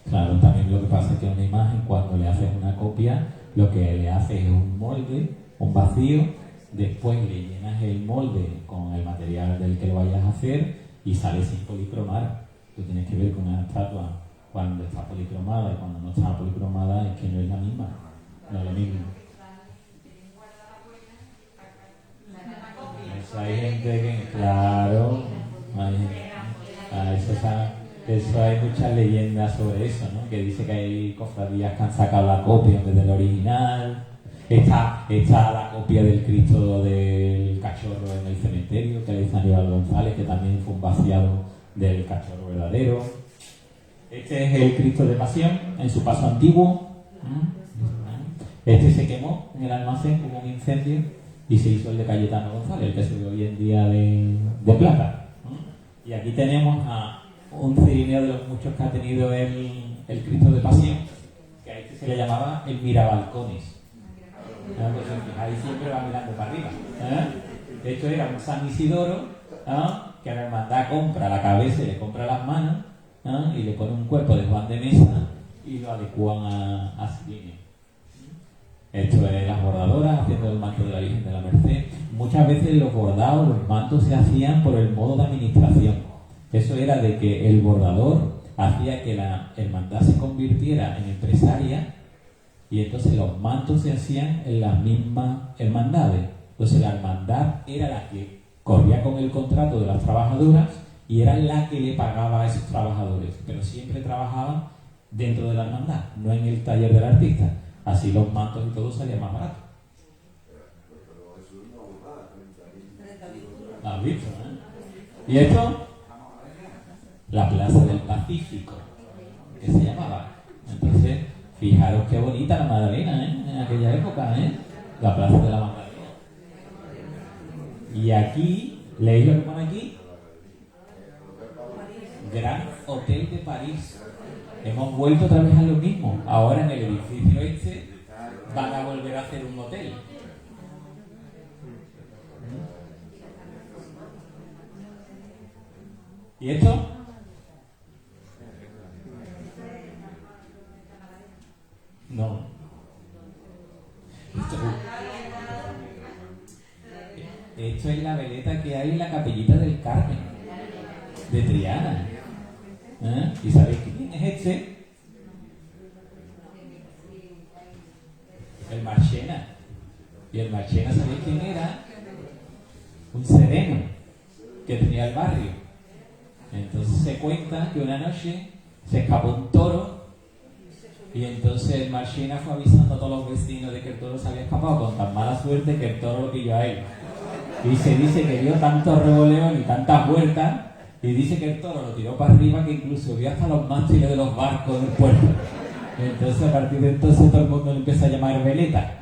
claro, también lo que pasa es que una imagen, cuando le haces una copia, lo que le haces es un molde, un vacío, después le llenas el molde con el material del que lo vayas a hacer y sale sin policromar. Tú tienes que ver con una estatua cuando está policromada y cuando no está policromada, es que no es la misma, no es lo mismo. Eso hay gente que, claro, eso hay muchas leyendas sobre eso, ¿no? Que dice que hay cofradías que han sacado la copia en vez del original. Está la copia del Cristo del Cachorro en el cementerio, que le hizo Aníbal González, que también fue un vaciado del Cachorro verdadero. Este es el Cristo de Pasión, en su paso antiguo. Este se quemó en el almacén, hubo un incendio, y se hizo el de Cayetano González, el que se ve hoy en día de plata. Y aquí tenemos a un cirineo de los muchos que ha tenido el Cristo de Pasión, que a este se le llamaba el Mirabalcones. Pues ahí siempre va mirando para arriba. Esto era un San Isidoro, que la hermandad compra la cabeza y le compra las manos, y le pone un cuerpo de Juan de Mesa y lo adecúan a su línea. Esto es las bordadoras haciendo el manto de la Virgen de la Merced. Muchas veces los bordados, los mantos se hacían por el modo de administración. Eso era de que el bordador hacía que la hermandad se convirtiera en empresaria, y entonces los mantos se hacían en las mismas hermandades. Entonces la hermandad era la que corría con el contrato de las trabajadoras y era la que le pagaba a esos trabajadores, pero siempre trabajaban dentro de la hermandad, no en el taller del artista. Así los mantos y todo salían más baratos. ¿Lo has visto, ¿Y esto? La Plaza del Pacífico, que se llamaba. Entonces, fijaros qué bonita la Magdalena, en aquella época, la Plaza de la Magdalena. Y aquí, ¿leéis lo que pone aquí? Gran Hotel de París. Hemos vuelto otra vez a lo mismo. Ahora en el edificio este van a volver a hacer un hotel. ¿Y esto? No. Esto es la veleta que hay en la Capellita del Carmen, de Triana. ¿Y sabéis quién es este? El Marchena. Y el Marchena, ¿sabéis quién era? Un sereno que tenía el barrio. Entonces se cuenta que una noche se escapó un toro, y entonces el Marchena fue avisando a todos los vecinos de que el toro se había escapado, con tan mala suerte que el toro lo pilló a él. Y se dice que dio tantos revoleos y tantas vueltas, y dice que el toro lo tiró para arriba, que incluso vio hasta los mástiles de los barcos del puerto. Entonces a partir de entonces todo el mundo le empieza a llamar veleta.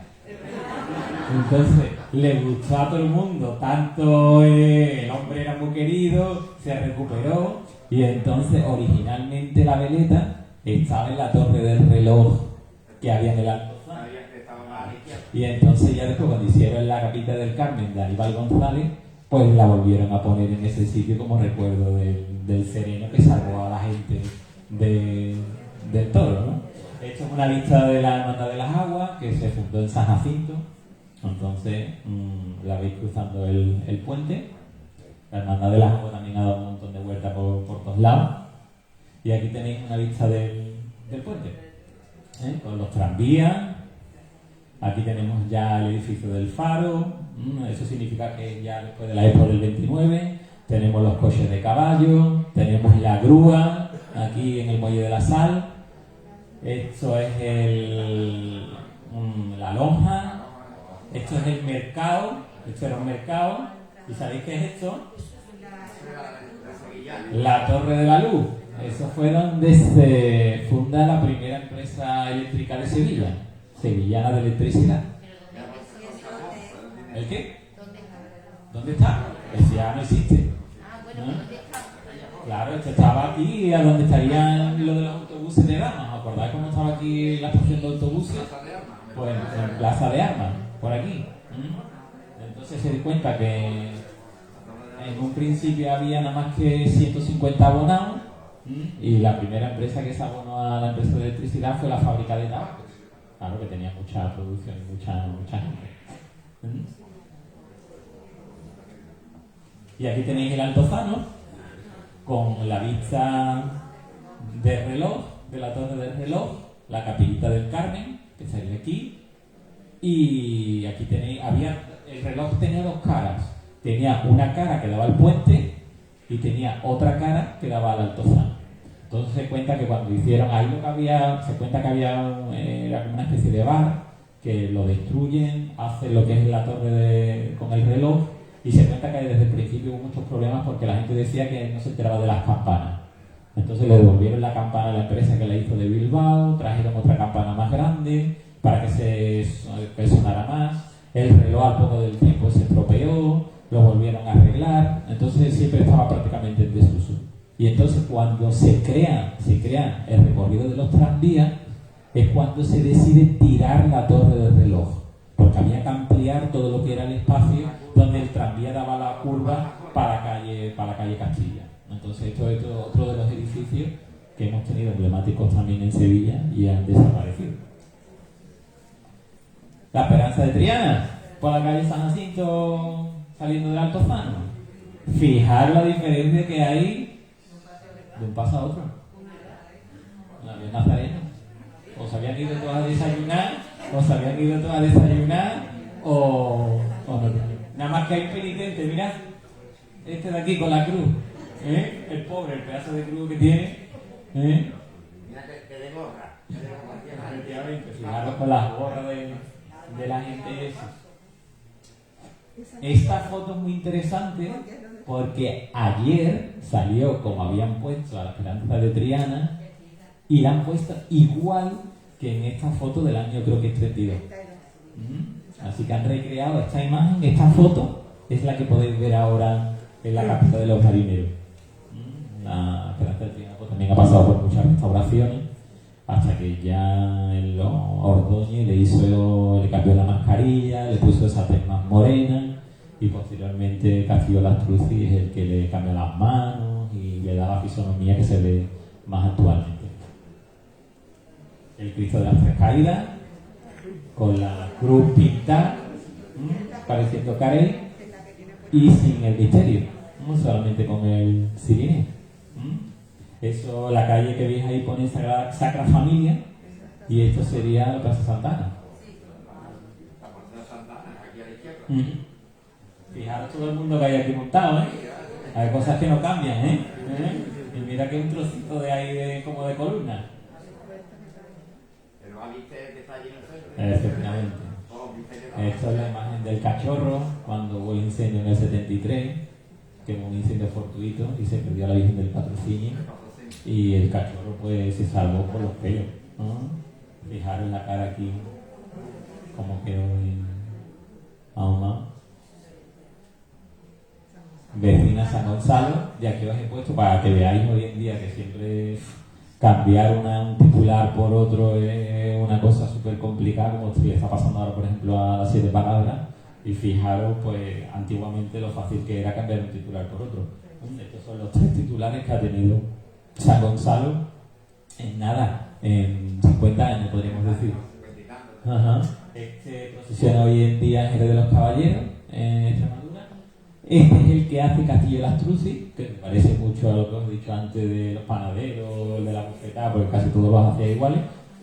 Entonces le gustó a todo el mundo, tanto el hombre era muy querido, se recuperó, y entonces originalmente la veleta estaba en la torre del reloj que había en el Alto. Y entonces ya después, cuando hicieron la Capilla del Carmen de Aníbal González, pues la volvieron a poner en ese sitio como recuerdo del sereno que salvó a la gente del toro, ¿no? Esto es una vista de la Hermandad de las Aguas, que se fundó en San Jacinto. Entonces la veis cruzando el puente. La Hermandad de las Aguas también ha dado un montón de vueltas por todos lados. Y aquí tenéis una vista del puente, con los tranvías. Aquí tenemos ya el edificio del Faro. Eso significa que ya después de la época del 29 tenemos los coches de caballo, tenemos la grúa aquí en el Muelle de la Sal. Esto es la lonja. Esto es el mercado. Esto era un mercado. ¿Y sabéis qué es esto? La Torre de la Luz. Eso fue donde se funda la primera empresa eléctrica de Sevilla, Sevillana de Electricidad. ¿El qué? ¿Dónde está? Ese ya no existe. ¿No? Claro, esto estaba aquí, a donde estarían lo de los autobuses de Damas. ¿Os acordáis cómo estaba aquí la estación de autobuses? Pues en Plaza de Armas, por aquí. Entonces se dio cuenta que en un principio había nada más que 150 abonados y la primera empresa que se abonó a la empresa de electricidad fue la fábrica de tabacos. Claro que tenía mucha producción y mucha gente. Y aquí tenéis el Altozano con la vista del reloj, de la torre del reloj, la capillita del Carmen, que sale aquí. Y aquí tenéis, el reloj tenía dos caras. Tenía una cara que daba al puente y tenía otra cara que daba al Altozano. Entonces se cuenta que cuando hicieron ahí lo que había, se cuenta que era como una especie de bar, que lo destruyen, hacen lo que es la torre con el reloj, y se cuenta que desde el principio hubo muchos problemas porque la gente decía que no se enteraba de las campanas. Entonces le devolvieron la campana a la empresa que la hizo de Bilbao, trajeron otra campana más grande para que sonara más. El reloj al poco del tiempo se estropeó, lo volvieron a arreglar, entonces siempre estaba prácticamente en desuso. Y entonces cuando se crea el recorrido de los tranvías, es cuando se decide tirar la torre del reloj, porque había que ampliar todo lo que era el espacio donde el tranvía daba la curva para la calle Castilla. Entonces esto es otro de los edificios que hemos tenido emblemáticos también en Sevilla y han desaparecido. La Esperanza de Triana, por la calle San Jacinto, saliendo del Altozano. Fijar la diferencia que hay de un paso a otro. La Vía Nazareno. O se habían ido todas a desayunar, o no. Nada más que hay un penitente, mirad, este de aquí con la cruz, el pobre, el pedazo de cruz que tiene, Mira que de gorra. efectivamente, fijaros con las gorras de la gente esa. Esta foto es muy interesante porque ayer salió como habían puesto a la Esperanza de Triana y la han puesto igual que en esta foto del año, creo que es 32. Así que han recreado esta imagen, esta foto es la que podéis ver ahora en la capital de los marineros. La Esperanza de Triana pues, también ha pasado por muchas restauraciones hasta que ya en los Ordóñez le cambió la mascarilla, le puso esa tez más morena y posteriormente Castillo Lastruzzi es el que le cambia las manos y le da la fisonomía que se ve más actualmente. El Cristo de las Tres Caídas con la cruz pintada, pareciendo Carey, y sin el misterio, solamente con el cirineo. Eso, la calle que veis ahí pone Sacra Familia, y esto sería la Plaza Santana. La Plaza Santana, aquí a la izquierda. Fijaros todo el mundo que hay aquí montado, Hay cosas que no cambian, Y mira que un trocito de ahí como de columna. Pero viste que está allí en el centro. Efectivamente. Esto es la imagen del cachorro cuando hubo el incendio en el 73, que fue un incendio fortuito y se perdió a la Virgen del Patrocinio y el cachorro pues se salvó por los pelos, ¿no? Fijaros la cara aquí como quedó ahumado. Vecina San Gonzalo, y aquí os he puesto para que veáis hoy en día que siempre cambiar un titular por otro es una cosa súper complicada, como le está pasando ahora, por ejemplo, a las 7 palabras. Y fijaros, pues, antiguamente lo fácil que era cambiar un titular por otro. Estos son los 3 titulares que ha tenido San Gonzalo en nada, en 50 años, podríamos decir. Este procesiona hoy en día en Jerez de los Caballeros, en Extremadura. Este es el que hace Castillo Lastruzzi, que me parece mucho a lo que os he dicho antes de los panaderos, de la bufetada, porque casi todos los hacía iguales.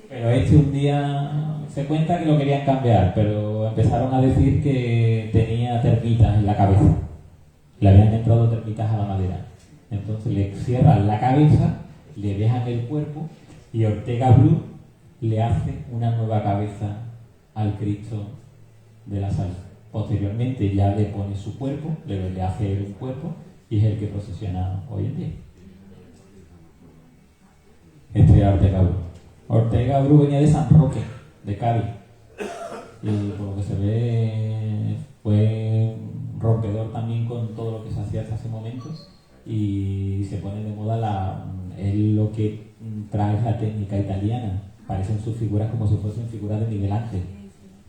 Pero este un día se cuenta que lo querían cambiar, pero empezaron a decir que tenía termitas en la cabeza. Le habían entrado termitas a la madera. Entonces le cierran la cabeza, le dejan el cuerpo y Ortega Bru le hace una nueva cabeza al Cristo de la Salud. Posteriormente ya le pone su cuerpo, le hace un cuerpo y es el que procesiona hoy en día. Este era Ortega Bru. Ortega Bru venía de San Roque, de Cádiz, y por lo que se ve fue rompedor también con todo lo que se hacía hasta ese momento, y se pone de moda él lo que trae es la técnica italiana. Parecen sus figuras como si fuesen figuras de Miguel Ángel.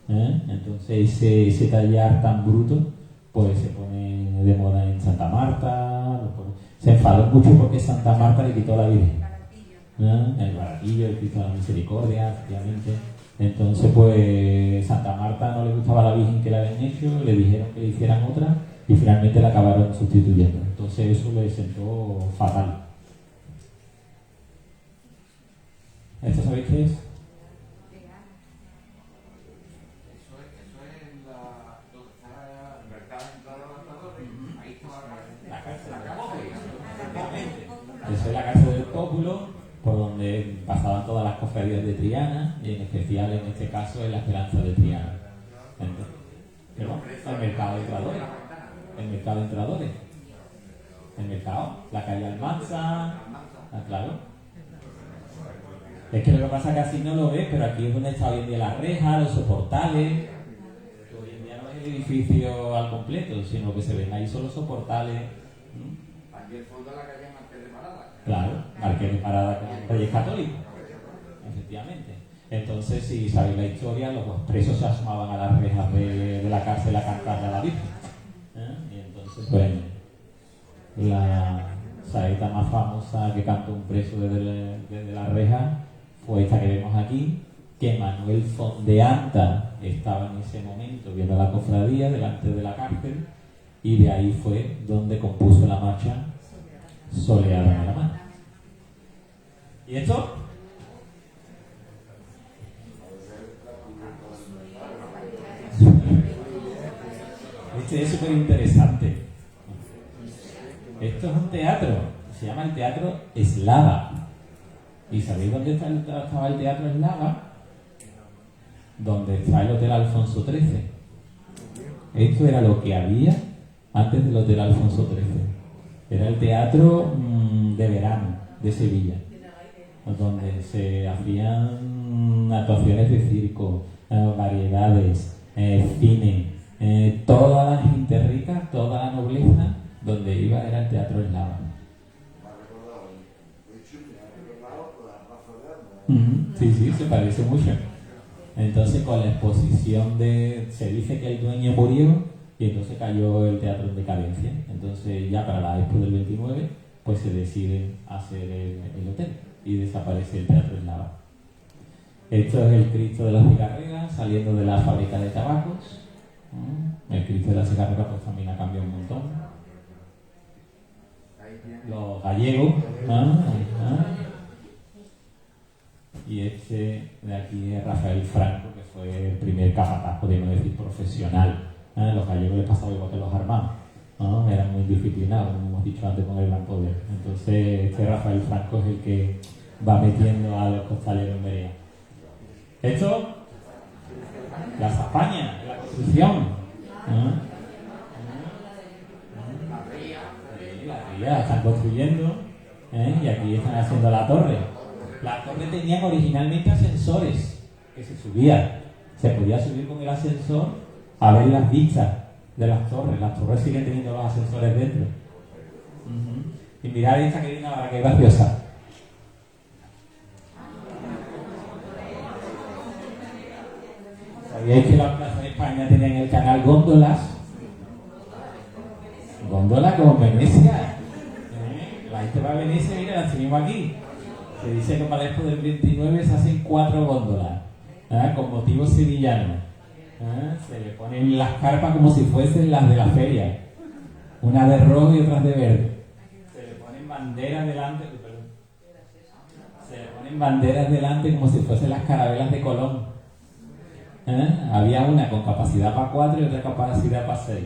Entonces ese tallar tan bruto pues se pone de moda en Santa Marta. Se enfadó mucho porque Santa Marta le quitó la Virgen, el baratillo, el Cristo de la Misericordia, efectivamente. Entonces pues Santa Marta no le gustaba la Virgen que le habían hecho, le dijeron que le hicieran otra y finalmente la acabaron sustituyendo. Entonces eso le sentó fatal. ¿Esto sabéis qué es? Eso es donde está el mercado de entrada de los Matadores. Ahí está La cárcel del Pópulo. Esa es la cárcel del Pópulo, por donde pasaban todas las cofradías de Triana, y en especial en este caso en la Esperanza de Triana. Perdón, el mercado de entradores. El mercado de entradores. El mercado, la calle Almanza, claro. Es que lo que pasa es que así no lo ves, pero aquí es donde está hoy en día la reja, los soportales. Hoy en día no es el edificio al completo, sino lo que se ven ahí son los soportales. aquí el fondo de la calle Marqués de Parada. Claro, Marqués de Parada con Reyes Católicos, efectivamente. Entonces, si sabéis la historia, los presos se asomaban a las rejas de la cárcel a cantarle a la Virgen. Y entonces, pues, la saeta más famosa que cantó un preso desde la reja fue esta que vemos aquí, que Manuel Fondeanta estaba en ese momento viendo la cofradía delante de la cárcel, y de ahí fue donde compuso la marcha Soleada de la Mar. ¿Y esto? Este es súper interesante. Esto es un teatro, se llama el Teatro Eslava. ¿Y sabéis dónde estaba el Teatro Eslava? Donde está el Hotel Alfonso XIII. Esto era lo que había antes del Hotel Alfonso XIII. Era el teatro de verano de Sevilla, donde se hacían actuaciones de circo, variedades, cine, toda la gente rica, toda la nobleza, donde iba era el Teatro Eslava. Sí, se parece mucho. Entonces, con la exposición se dice que el dueño murió y entonces cayó el teatro en decadencia. Entonces, ya para la Expo del 29, pues se decide hacer el hotel y desaparece el Teatro Eslava. Esto es el Cristo de las Cigarreras saliendo de la fábrica de tabacos. El Cristo de las Cigarreras pues también ha cambiado un montón. Los gallegos. Y este de aquí es Rafael Franco, que fue el primer capataz, podríamos decir, profesional. Los gallegos les pasaba igual que los armados, eran muy disciplinados, como hemos dicho antes, con el gran poder. Entonces este Rafael Franco es el que va metiendo a los costaleros en Berea. Esto, la Zafaña, la construcción. La ría, están construyendo, y aquí están haciendo la torre. Las torres tenían originalmente ascensores que se subían. Se podía subir con el ascensor a ver las vistas de las torres. Las torres siguen teniendo los ascensores dentro. Y mirad esta que viene ahora, que es graciosa. ¿Sabíais que la Plaza de España tenía en el canal góndolas? Góndolas como Venecia. La gente va a Venecia, mira, las tenemos aquí. Se dice que para la Expo del 29 se hacen 4 góndolas, con motivos sevillanos. Se le ponen las carpas como si fuesen las de la feria, una de rojo y otras de verde. Se le ponen banderas delante, como si fuesen las carabelas de Colón. Había una con capacidad para 4 y otra capacidad para 6.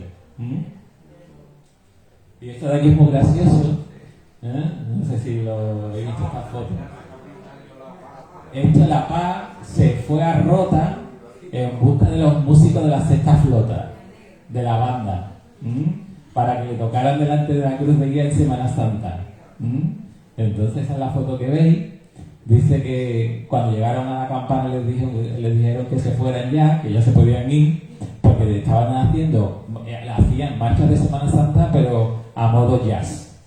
Y esto de aquí es muy gracioso. No sé si lo he visto esta foto. Esto, La Paz se fue a Rota en busca de los músicos de la sexta flota de la banda. para que le tocaran delante de la cruz de guía en Semana Santa. Entonces, esa es la foto que veis. Dice que cuando llegaron a la campana les dijeron que se fueran ya, que ya se podían ir, porque estaban hacían marchas de Semana Santa, pero a modo jazz.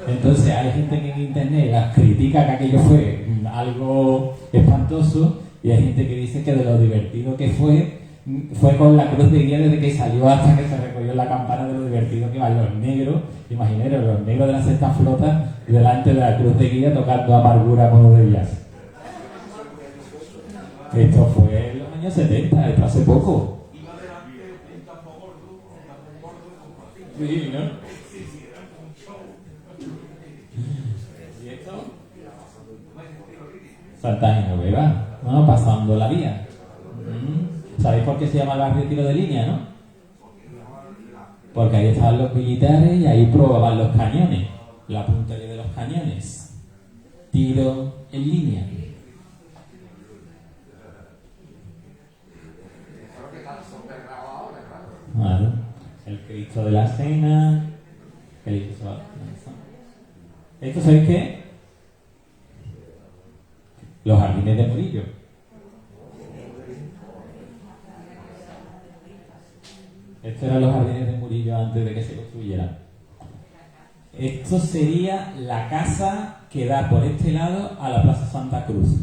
Entonces hay gente que en internet las critica que aquello fue algo espantoso, y hay gente que dice que de lo divertido que fue con la cruz de guía desde que salió hasta que se recogió la campana, de lo divertido que van los negros. Imaginaros, los negros de la sexta flota delante de la cruz de guía tocando Amargura a modo de jazz. Esto fue en los años 70, esto hace poco. Sí, ¿no? ¿Y esto? Santa Genoveva, ¿no? Pasando la vía. ¿Sabéis por qué se llama el barrio Tiro de Línea, no? Porque ahí estaban los militares y ahí probaban los cañones, la puntería de los cañones. Tiro en línea. Claro. El Cristo de la Cena. ¿Esto sabéis qué? Los jardines de Murillo. Estos eran los jardines de Murillo antes de que se construyeran. Esto sería la casa que da por este lado a la Plaza Santa Cruz.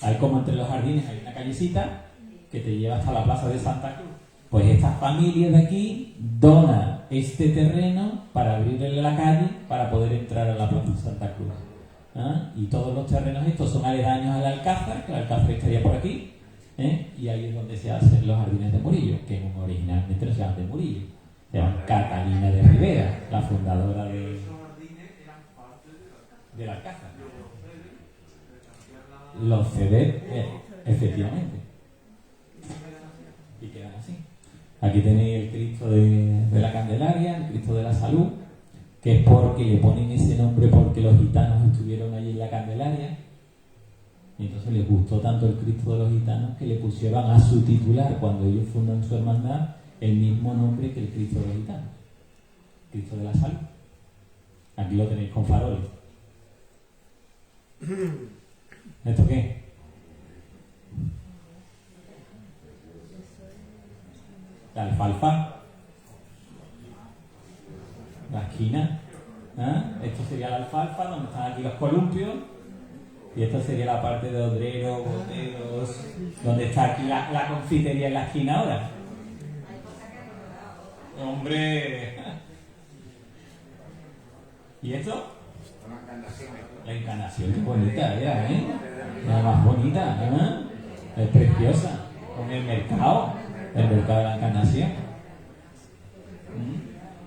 Hay como entre los jardines hay una callecita que te lleva hasta la Plaza de Santa Cruz. Pues esta familia de aquí dona este terreno para abrirle la calle para poder entrar a la Plaza Santa Cruz. Y todos los terrenos estos son aledaños al Alcázar, que el Alcázar estaría por aquí. Y ahí es donde se hacen los jardines de Murillo, que originalmente no se llaman de Murillo, se llaman Catalina de Rivera, la fundadora del Alcázar. Los cedé, efectivamente. Y quedan así. Aquí tenéis el Cristo de la Candelaria, el Cristo de la Salud, que es porque le ponen ese nombre porque los gitanos estuvieron allí en la Candelaria. Y entonces les gustó tanto el Cristo de los gitanos que le pusieron a su titular, cuando ellos fundan su hermandad, el mismo nombre que el Cristo de los gitanos. Cristo de la Salud. Aquí lo tenéis con faroles. ¿Esto qué? La alfalfa. La esquina. Esto sería la alfalfa, donde están aquí los columpios. Y esto sería la parte de Odrero, Boteros, donde está aquí la confitería en la esquina ahora. ¡Hombre! ¿Y esto? La Encarnación, qué bonita era, ¿eh? La más bonita, ¿eh? Es preciosa. Con el mercado de la Encarnación.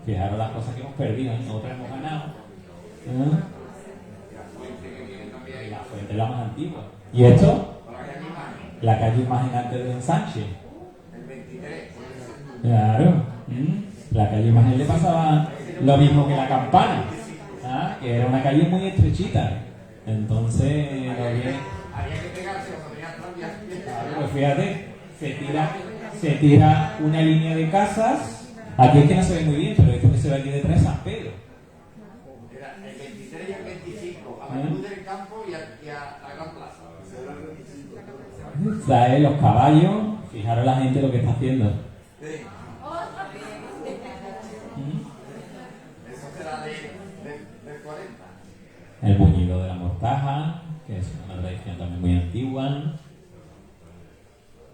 Fijaros las cosas que hemos perdido, nosotros hemos ganado. La fuente es la más antigua. ¿Y esto? La calle Imagen antes del ensanche. El 23. Claro. La calle Imagen le pasaba lo mismo que la Campana, que era una calle muy estrechita. Entonces, Había que pegarse cuando tenía tranvía. pues fíjate, se tira una línea de casas. Aquí es que no se ve muy bien, pero esto que se ve aquí detrás es San Pedro. Era el 23 y el 25, a la Cruz del Campo y a la Gran Plaza. ¿Sabes? Los caballos, fijaros la gente lo que está haciendo. Sí. Eso será del 40. El buñido de la mortaja, que es una tradición también muy antigua.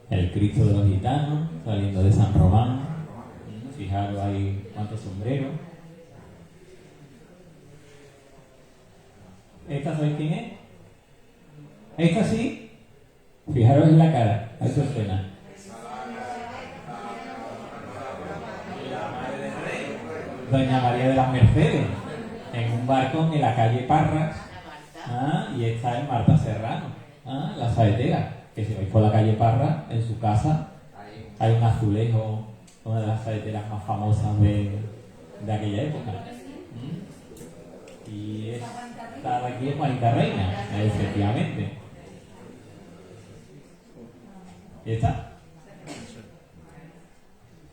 El Cristo de los gitanos, saliendo de San Román. Fijaros ahí cuántos sombreros. ¿Esta sabéis quién es? ¿Esta sí? Fijaros en la cara, a eso suena. Doña María de las Mercedes, en un barco en la calle Parras, y esta es Marta Serrano, la saetera, que si vais por la calle Parras, en su casa hay un azulejo, una de las saeteras más famosas de aquella época. Y esta de aquí es Juanita Reina, efectivamente. ¿Y esta?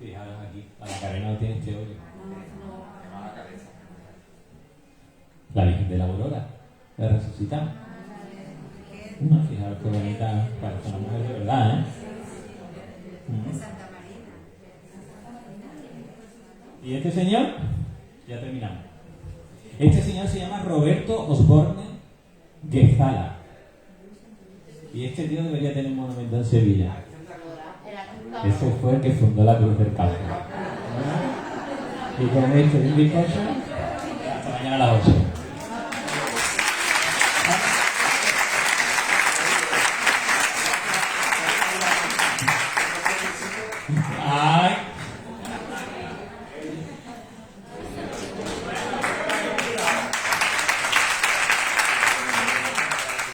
Fijaros aquí, la Macarena no tiene este hoyo. La Virgen de la Aurora, la resucitamos. Fijaros qué bonita, parece una mujer de verdad, ¿eh? Santa Marina. ¿Y este señor? Ya terminamos. Este señor se llama Roberto Osborne Guezala. Y este tío debería tener un monumento en Sevilla. Ese fue el que fundó la Cruz del Campo. Y con este bizcocho, hasta mañana a las 8.